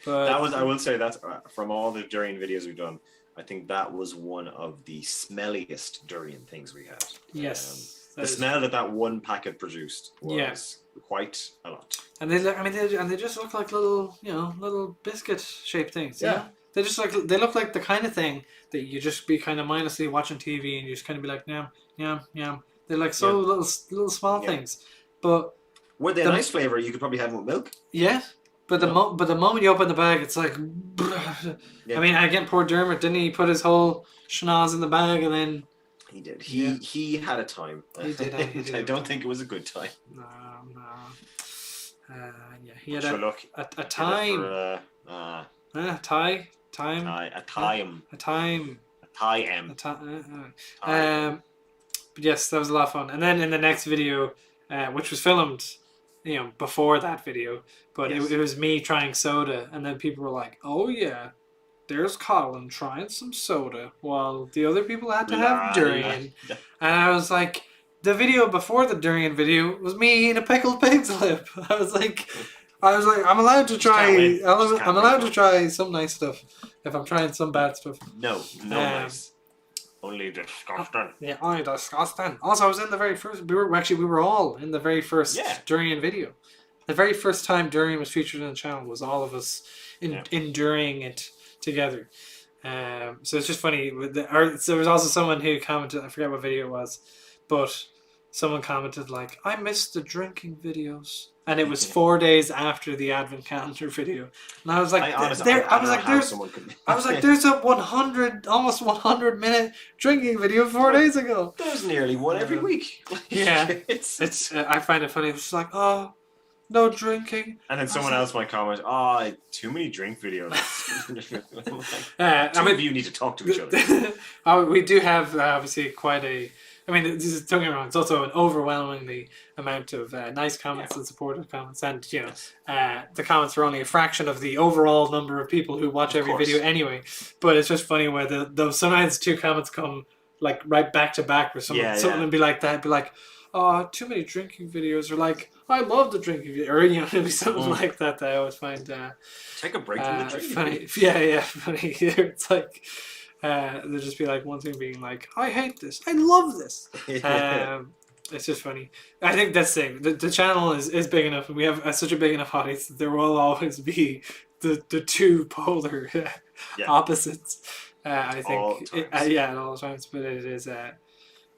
that was, I will say that from all the durian videos we've done, I think that was one of the smelliest durian things we had. Yes, the smell that one packet produced was quite a lot. And they just look like little, you know, little biscuit shaped things. Yeah. You know? They look like the kind of thing that you just be kind of mindlessly watching TV and you just kind of be like, yum, yum, yum. They're like little small things, but were they a nice flavor? You could probably have them with milk. Yeah, but the moment you open the bag, it's like. I mean, again, poor Dermot, didn't he put his whole schnoz in the bag and then. He did. He had a time. He did. I don't think it was a good time. No. He had a time. But yes, that was a lot of fun. And then in the next video, which was filmed, you know, before that video, but it was me trying soda, and then people were like, "Oh yeah, there's Colin trying some soda," while the other people had to have durian. And I was like, the video before the durian video was me eating a pickled pig's lip. I was like, I'm allowed to try. I'm allowed to try some nice stuff if I'm trying some bad stuff. No nice. Only disgusting. Yeah, only disgusting. Also, I was in the very first. We were all in the very first durian video. The very first time durian was featured on the channel was all of us enduring it together. So it's just funny. So there was also someone who commented. I forget what video it was, but someone commented like, "I missed the drinking videos." And it was 4 days after the Advent calendar video, and I was like, "There's a almost 100 minute drinking video 4 days ago." There's nearly one every week. Yeah, it's. I find it funny. It's like, oh, no drinking. And then someone else might comment, "Oh, too many drink videos." Two of you need to talk to each other. We do have obviously quite a. I mean, don't get me wrong. It's also an overwhelmingly amount of nice comments and supportive comments, and you know, the comments are only a fraction of the overall number of people who watch every video anyway. But it's just funny where those sometimes two comments come like right back to back, where something would be like that, be like, "Oh, too many drinking videos," or like, "I love the drinking video," or you know, it'd be something like that. That I always find take a break from the drinking. Funny, funny. It's like. There'll just be like one thing being like, "I hate this, I love this." It's just funny. I think that's the thing. The channel is big enough, and we have such a big enough audience that there will always be the two polar opposites. I think at all times, but it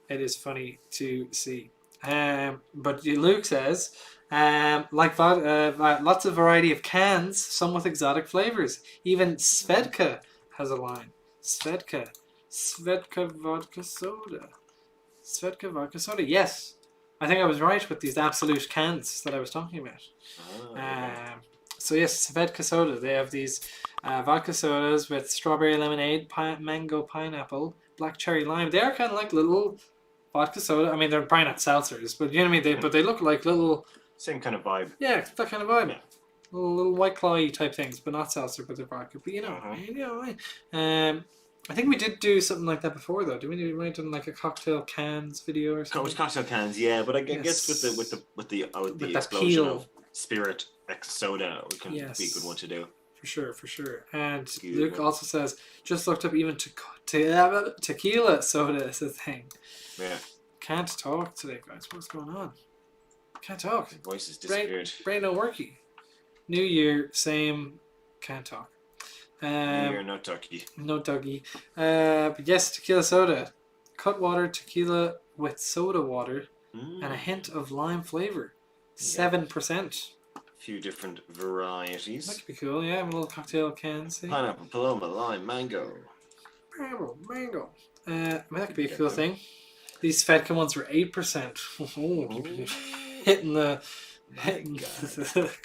is funny to see. But Luke says, lots of variety of cans, some with exotic flavors. Even Svedka has a line. Svedka vodka soda. Svedka vodka soda. Yes, I think I was right with these absolute cans that I was talking about. So yes, Svedka soda. They have these vodka sodas with strawberry lemonade, mango pineapple, black cherry lime. They are kind of like little vodka soda. I mean, they're probably not seltzers, but you know what I mean. But they look like little. Same kind of vibe. Yeah, that kind of vibe. Yeah. Little White Claw-y type things, but not seltzer, but they're vodka. But you know, I think we did do something like that before, though. We might have done like a cocktail cans video or something. It was cocktail cans, yeah. But I guess with the explosion of spirit soda, it can be a good one to do. For sure. And Luke also says, just looked up even tequila soda is a thing. Yeah. Can't talk today, guys. What's going on? Can't talk. My voice has disappeared. Brain no worky. New year, same. Can't talk. New year, no talkie. No talkie. But yes, tequila soda. Cut water tequila with soda water and a hint of lime flavor. 7%. A few different varieties. That could be cool, yeah. A little cocktail cans. Pineapple, paloma, lime, mango. Mango. I mean, that could be a cool thing. These Svedka ones were 8%. Hitting the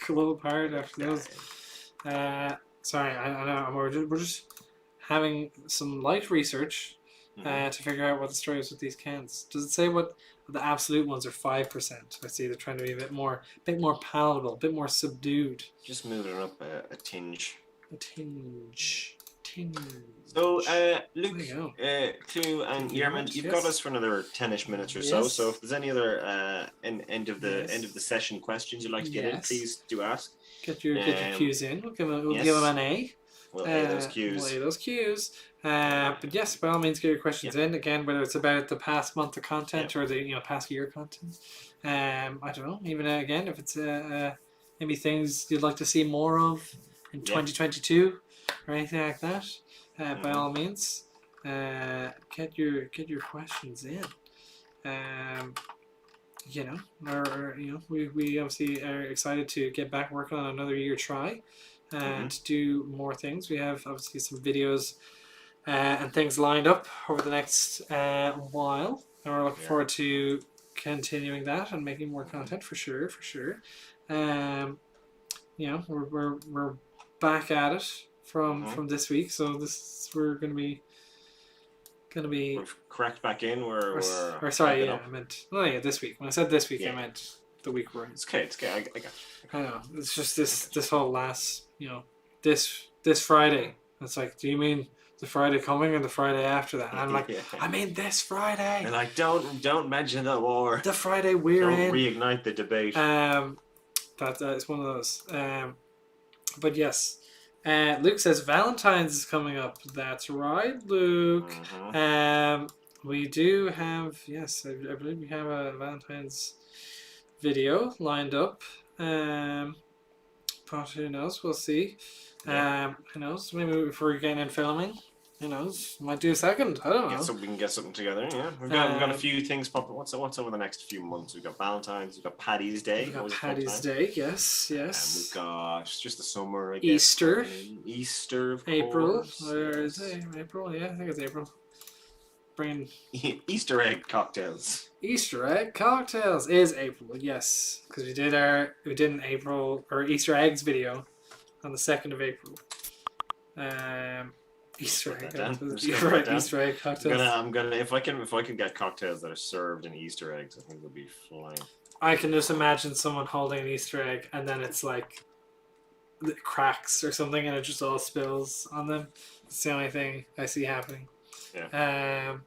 globe hard after those. Sorry, I know we're just having some light research to figure out what the story is with these cans. Does it say what the absolute ones are? 5%. I see they're trying to be a bit more palatable, a bit more subdued. Just moving it up a tinge. A tinge. So, Luke, Clue, and Yermond, you've got us for another 10ish minutes or so. So, if there's any other end of the session questions you'd like to get in, please do ask. Get your cues in. We'll give them an A. We'll A those cues. But yes, by all means, get your questions in. Again, whether it's about the past month of content or the past year content. I don't know. Even again, if it's maybe things you'd like to see more of in 2022 or anything like that. By all means, get your questions in. We obviously are excited to get back working on another year try and do more things. We have obviously some videos and things lined up over the next while, and we're looking forward to continuing that and making more content for sure. We're back at it from this week, so we're gonna be we're correct back in. I meant this week. When I said this week, I meant the week we're in. It's okay. I got you. I know. It's just this whole last this Friday. It's like, do you mean the Friday coming or the Friday after that? And I'm like, I mean this Friday. And like, don't mention the war. The Friday we're in. Don't reignite the debate. That is one of those. But yes. Luke says Valentine's is coming up. That's right, Luke. We do have, I believe we have a Valentine's video lined up. But who knows? We'll see. Who knows? Maybe if we're getting in filming, who knows? Might do a second. I don't know. So we can get something together. Yeah, we've got a few things popping. What's over the next few months? We've got Valentine's. We've got Paddy's Day. We've got Paddy's Day. Yes. And we've got just the summer. I guess. Easter. Of April. course. Where is it? April. Yeah, I think it's April. Bringing Easter egg cocktails. Easter egg cocktails is April. Yes, because we did an April or Easter eggs video on the 2nd of April. Easter egg cocktails. You're right, Easter egg cocktails. I'm gonna if I can get cocktails that are served in Easter eggs, I think they'll be flying. I can just imagine someone holding an Easter egg and then it's like it cracks or something and it just all spills on them. It's the only thing I see happening. Yeah.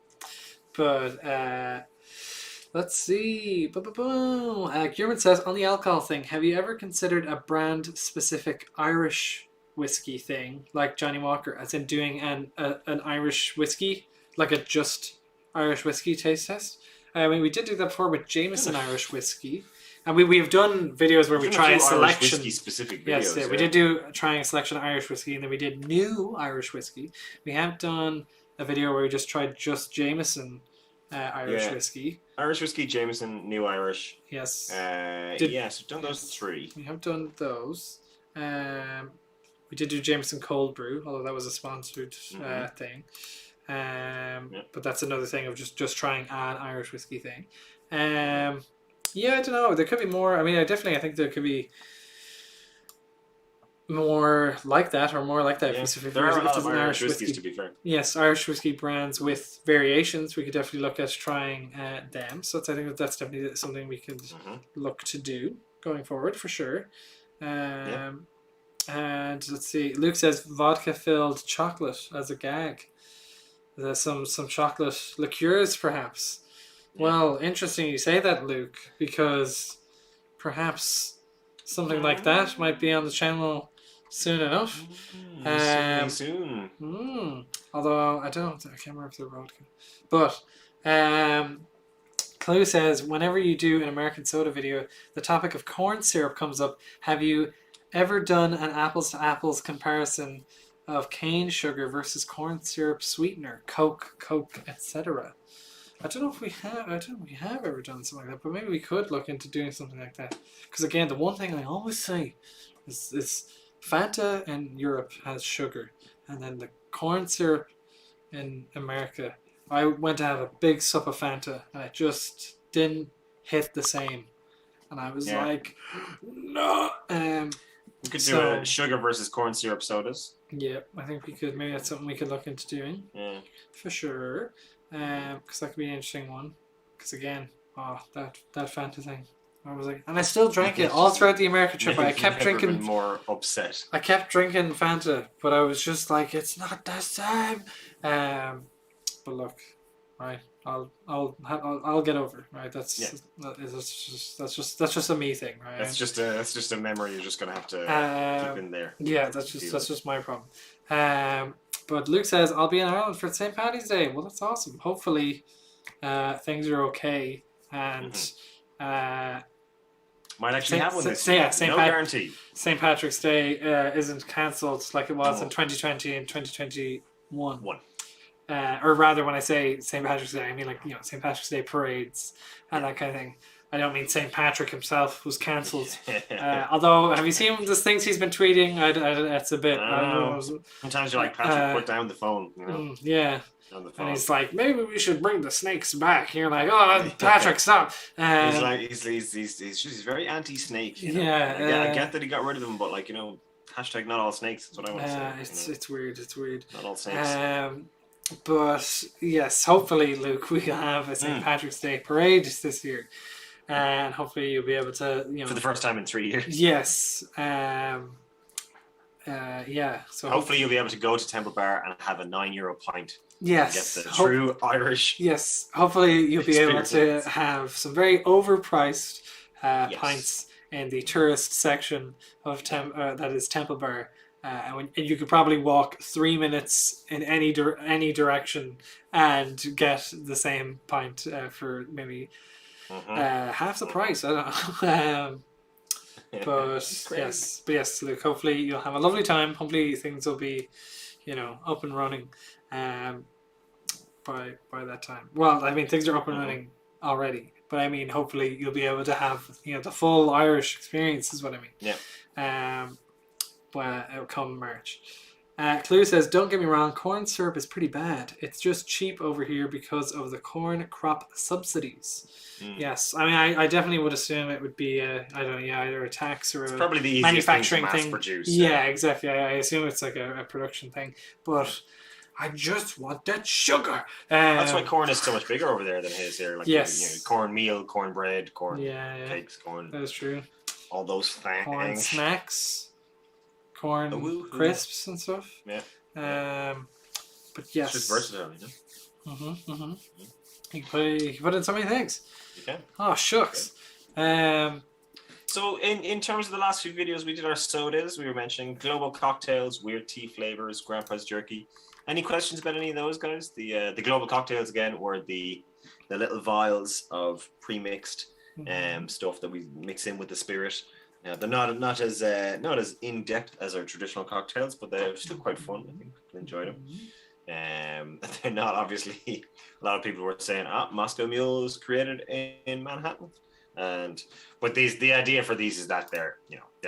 Let's see. Kierman says, on the alcohol thing, have you ever considered a brand specific Irish whiskey thing like Johnny Walker, as in doing an Irish whiskey, like a just Irish whiskey taste test? I mean, we did do that before with Jameson Irish whiskey, and we have done videos where we try a selection. Whiskey specific videos. Yes, we did do trying a selection of Irish whiskey, and then we did new Irish whiskey. We have done a video where we just tried just Jameson Irish whiskey. Irish whiskey, Jameson, new Irish. Yes. We've done those 3. We have done those. We did do Jameson Cold Brew, although that was a sponsored thing. But that's another thing of just trying an Irish whiskey thing. I don't know. There could be more. I mean, I think there could be more like that, or more like that. There are a lot of Irish whiskies, to be fair. Yes, Irish whiskey brands with variations. We could definitely look at trying them. So I think that's definitely something we could look to do going forward for sure. And let's see. Luke says vodka-filled chocolate as a gag. There's some chocolate liqueurs, perhaps. Yeah. Well, interesting you say that, Luke, because perhaps something like that might be on the channel soon enough. Soon. Although I can't remember if they're vodka. But Clue says, whenever you do an American soda video, the topic of corn syrup comes up. Have you ever done an apples to apples comparison of cane sugar versus corn syrup sweetener, Coke, etc.? I don't know if we have. I don't know if we have ever done something like that, but maybe we could look into doing something like that. Because again, the one thing I always say is Fanta in Europe has sugar, and then the corn syrup in America. I went to have a big sup of Fanta, and it just didn't hit the same. And I was like, no. We could do a sugar versus corn syrup sodas. Yeah, I think we could. Maybe that's something we could look into doing. Yeah. For sure. Because that could be an interesting one. Because again, that Fanta thing. I was like, and I still drank it all throughout the America trip. I kept drinking. Been more upset. I kept drinking Fanta, but I was just like, it's not the same. But look, right, I'll get over it, right. That's just a me thing, right. That's just a memory you're just gonna have to keep in there. Yeah, that's just my problem. But Luke says I'll be in Ireland for St. Paddy's Day. Well, that's awesome. Hopefully, things are okay and. Might actually have one this year. No guarantee. St. Patrick's Day isn't cancelled like it was in 2020 and 2021. Or rather, when I say St. Patrick's Day, I mean St. Patrick's Day parades and that kind of thing. I don't mean St. Patrick himself was cancelled. Although, have you seen the things he's been tweeting? It's a bit. Sometimes you're like, Patrick, put down the phone. You know? Yeah. And he's like, maybe we should bring the snakes back. And you're like, oh, Patrick, stop. He's very anti-snake. You know? Yeah, I get that he got rid of them, but hashtag not all snakes. That's what I want to say. It's weird. It's weird. Not all snakes. But yes, hopefully, Luke, we can have a St. Patrick's Day parade this year. And hopefully you'll be able to, for the first time in 3 years. Yes. So hopefully you'll be able to go to Temple Bar and have a €9 pint. Yes. Get the true Irish. Yes. Hopefully you'll be able to have some very overpriced pints in the tourist section of that is Temple Bar. And you could probably walk 3 minutes in any direction and get the same pint for maybe half the price. I don't know. But yes, Luke. Hopefully you'll have a lovely time. Hopefully things will be, up and running, by that time. Well, I mean things are up and running already, but I mean hopefully you'll be able to have the full Irish experience is what I mean. Yeah. But it'll come March. Clue says, don't get me wrong, corn syrup is pretty bad. It's just cheap over here because of the corn crop subsidies. Yes, I mean, I definitely would assume it would be either a tax or probably the manufacturing thing to thing. Produce, yeah, exactly. I assume it's like a production thing, but I just want that sugar. That's why corn is so much bigger over there than it is here. Like cornmeal, cornbread, corn cakes, corn. That is true. All those things. Corn snacks. Corn crisps and stuff. Yeah. But yes. It's just versatile, You can put in so many things. You can. Oh, shucks. So in terms of the last few videos, we did our sodas. We were mentioning global cocktails, weird tea flavors, grandpa's jerky. Any questions about any of those, guys? The global cocktails again were the little vials of pre-mixed stuff that we mix in with the spirit. They're not as in depth as our traditional cocktails, but they're still quite fun. I think people enjoyed them. They're not obviously. A lot of people were saying, Moscow Mule was created in Manhattan, but the idea for these is that they're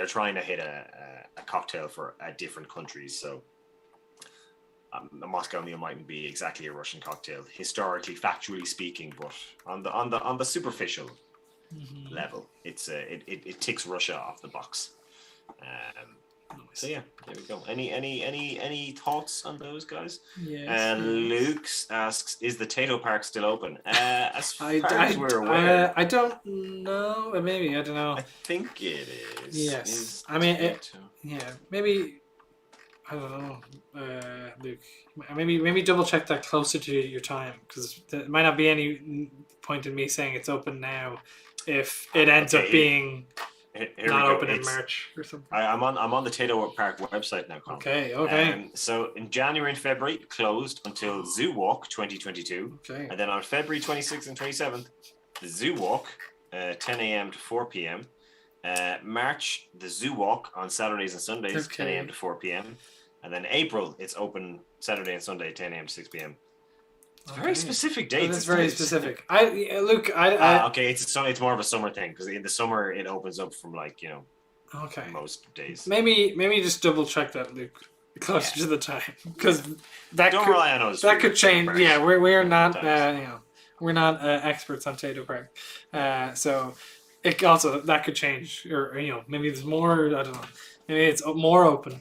trying to hit a cocktail for different countries. So a Moscow Mule mightn't be exactly a Russian cocktail, historically, factually speaking, but on the superficial level, it ticks Russia off the box. So yeah, there we go. Any thoughts on those guys? Yes. Luke asks, is the Tato Park still open? As far as we're aware, I don't know. Maybe I don't know. I think it is. Yes, I mean, maybe. I don't know, Luke. Maybe double check that closer to your time, because there might not be any point in me saying it's open now if it ends up being not open in March or something. I'm on the Tato Park website now, Colin. Okay. So in January and February, it closed until Zoo Walk 2022. Okay. And then on February 26th and 27th, the Zoo Walk, 10 a.m. to 4 p.m. March, the Zoo Walk on Saturdays and Sundays, 10 a.m. to 4 p.m. And then April, it's open Saturday and Sunday, 10 a.m. to 6 p.m. Very specific dates. It's very specific. Luke. Okay, it's more of a summer thing, because in the summer it opens up from most days. Maybe just double check that, Luke, closer to the time, because rely on us. That could change. Yeah, we're not we're not experts on Tato Park, so it also that could change, or you know, maybe there's more. I don't know. Maybe it's more open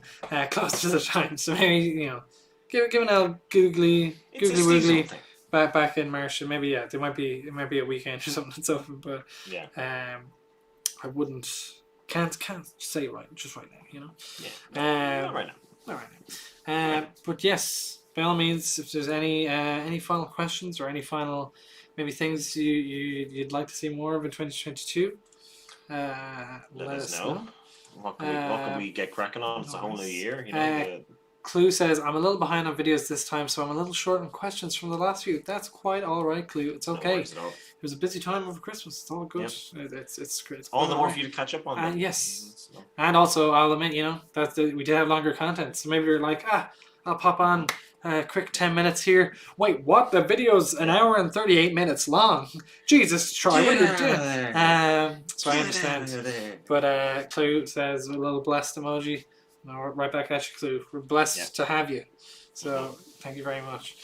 closer to the time. So maybe you know, give an old googly woogly back in March, and maybe it might be a weekend or something that's open. But yeah, I wouldn't can't say right now. You know. Yeah. Not right now. Not right now. But yes, by all means, if there's any final questions or any final maybe things you'd like to see more of in 2022, let us know. What can we get cracking on? It's a whole new year, you know. Clue says, I'm a little behind on videos this time, so I'm a little short on questions from the last few. That's quite all right, Clue. It's okay. It was a busy time over Christmas. It's all good. Yep. It's great. It's all the more for you to catch up on. Yes. And also, I'll admit, you know, that we did have longer content. So maybe you're like, I'll pop on a quick 10 minutes here. Wait, what? The video's an hour and 38 minutes long. Jesus, Troy, what are you doing? So I understand. But Clue says a little blessed emoji. No, right back at you, Clue. We're blessed to have you. So thank you very much.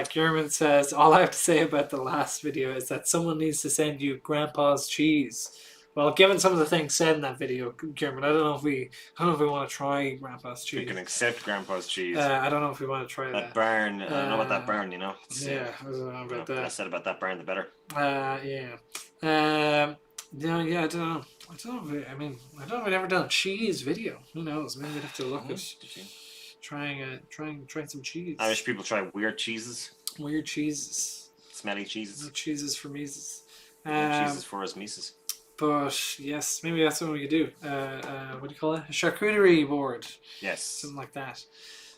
German says, all I have to say about the last video is that someone needs to send you Grandpa's cheese. Well, given some of the things said in that video, German, I don't know if we want to try Grandpa's cheese. We can accept Grandpa's cheese. I don't know if we want to try that barn. I don't know about that barn. You know. Yeah, I don't know about that. The less said about that barn, the better. Yeah. I don't know. I don't know if we've ever done a cheese video. Who knows? Maybe we'd have to look at trying some cheese. Irish people try weird cheeses. Weird cheeses. Smelly cheeses. No cheeses for Mises. Cheeses for us Mises. But yes, maybe that's what we could do. What do you call it? A charcuterie board. Yes. Something like that.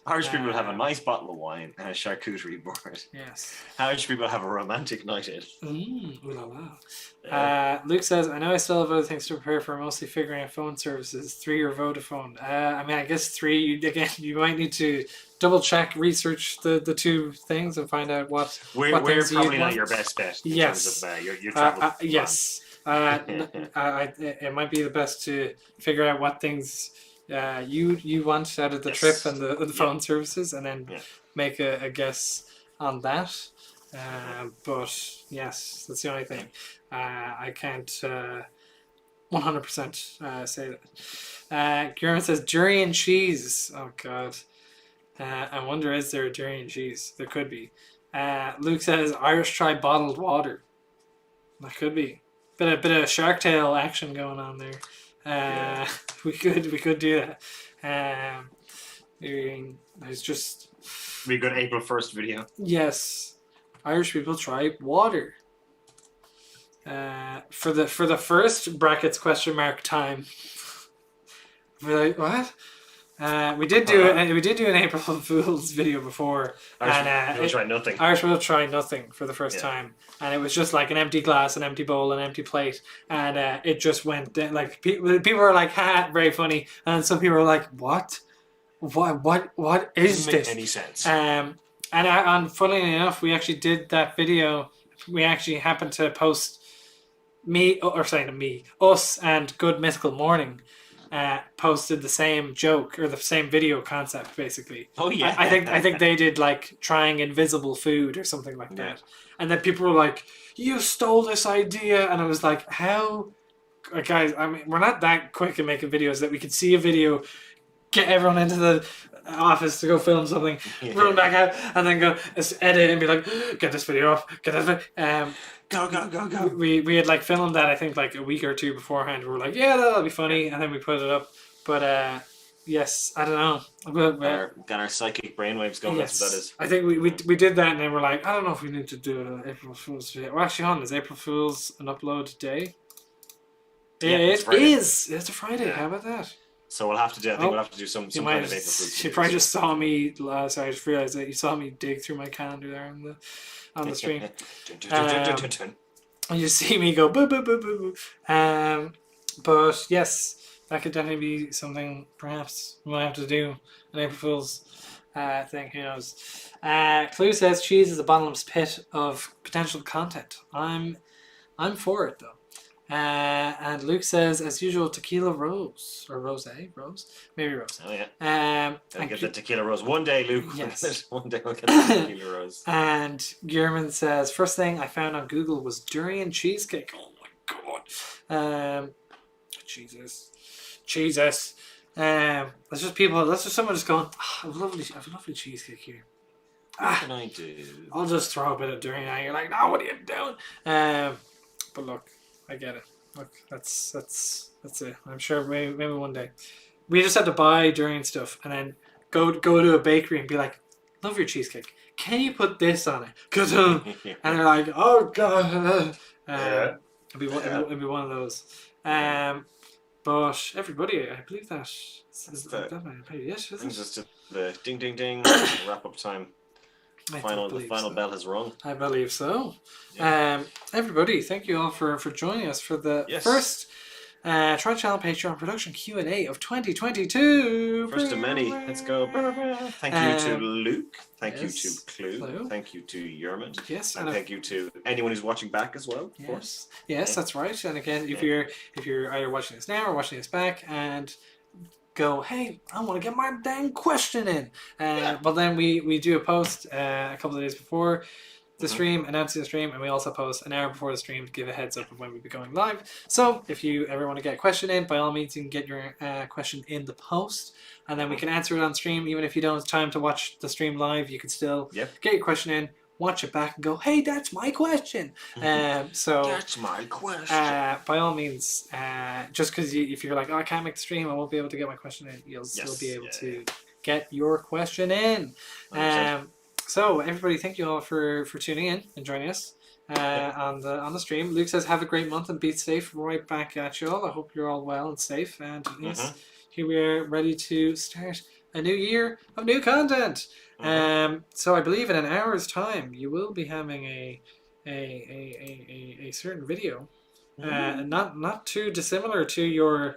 Irish people have a nice bottle of wine and a charcuterie board. Yes. Irish people have a romantic night in. Ooh la la. Luke says, I know I still have other things to prepare for, mostly figuring out phone services, 3 or Vodafone. I guess 3, again, you might need to double check, research the 2 things and find out what we're probably not your best bet in terms of your travel. Yes. It might be the best to figure out what things you want out of the trip and the phone services, and then make a guess on that. But yes, that's the only thing. I can't 100% say that. Guillermo says durian cheese. Oh God. I wonder, is there a durian cheese? There could be. Luke says Irish try bottled water. That could be. Bit of Shark Tale action going on there. We could do that. It's just be a good April 1st video. Yes, Irish people try water. For the first brackets question mark time. We're like, what? We did do an April Fool's video before, Irish will try nothing. Irish will try nothing for the first time, and it was just like an empty glass, an empty bowl, an empty plate, and it just went like people were like, "Ha, very funny," and some people were like, "What is this?" Doesn't make any sense. And funnily enough, we actually did that video. We actually happened to post us and Good Mythical Morning. Posted the same joke or the same video concept basically. Oh yeah. I think they did like trying invisible food or something like that. And then people were like, "You stole this idea," and I was like, "How, guys? I mean, we're not that quick at making videos that we could see a video, get everyone into the office to go film something, run back out, and then go edit and be like, get this video up, get this video." Go. We had like filmed that I think like a week or 2 beforehand. We were like, yeah, that'll be funny, and then we put it up. But yes, I don't know. Got our psychic brainwaves going. Yes, that's what that is. I think we did that, and then we're like, I don't know if we need to do an April Fool's video. Well, actually, is April Fool's an upload day? Yeah, it is. It's a Friday. How about that? So we'll have to do. I think we'll have to do some kind of April Fool's. You probably just saw me. Sorry, I just realized that you saw me dig through my calendar there on the stream. And you see me go boo boo boo boo boo. But yes, that could definitely be something. Perhaps we might have to do an April Fool's thing. Who knows? Clue says cheese is a bottomless pit of potential content. I'm for it though. And Luke says, as usual, tequila rose or rose, maybe rose. Oh yeah. I'll get the tequila rose one day, Luke. Yes. One day we'll get the tequila rose. And Guillermo says, first thing I found on Google was durian cheesecake. Oh my God! Jesus. That's just people. That's just someone just going. Oh, I have a lovely cheesecake here. What can I do? I'll just throw a bit of durian at you. You're like, no, what are you doing? But look, I get it. Look, that's it. I'm sure maybe one day. We just had to buy durian stuff and then go to a bakery and be like, love your cheesecake. Can you put this on it? And they're like, oh god. It'd be one of those. But everybody, I believe that is that yes, brings us to the ding ding ding wrap up time. The final bell has rung. I believe so. Yeah. Everybody, thank you all for joining us for the first Try Channel Patreon production Q&A of 2022. First of many. Let's go. Thank you to Luke. Thank you to Clue. Thank you to Yermit. Yes, and thank you to anyone who's watching back as well. Of course. Yes, that's right. And again, if you're either watching this now or watching this back and go, hey, I want to get my dang question in. But then we do a post a couple of days before the stream, announcing the stream, and we also post an hour before the stream to give a heads up of when we'll be going live. So if you ever want to get a question in, by all means, you can get your question in the post, and then we can answer it on stream. Even if you don't have time to watch the stream live, you can still get your question in, watch it back, and go, hey, that's my question. So that's my question. By all means, just because if you're like, oh, I can't make the stream, I won't be able to get my question in, you'll still be able to get your question in. So everybody, thank you all for tuning in and joining us on the stream. Luke says, have a great month and be safe. Right back at you all. I hope you're all well and safe. And yes, here we are ready to start a new year of new content. So I believe in an hour's time you will be having a certain video, not too dissimilar to your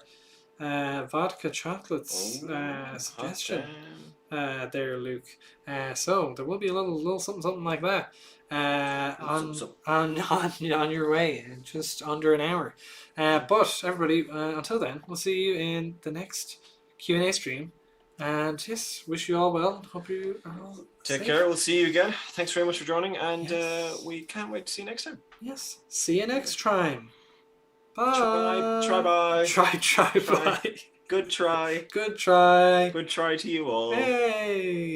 vodka chocolates suggestion there, Luke. So there will be a little something like that on your way in just under an hour. But everybody, until then, we'll see you in the next Q&A stream. And yes, wish you all well. Hope you are all take safe. care. We'll see you again. Thanks very much for joining, and we can't wait to see you next time. Yes. See you next time. Bye. Try. Bye. Good try. Good try. Good try to you all. Hey.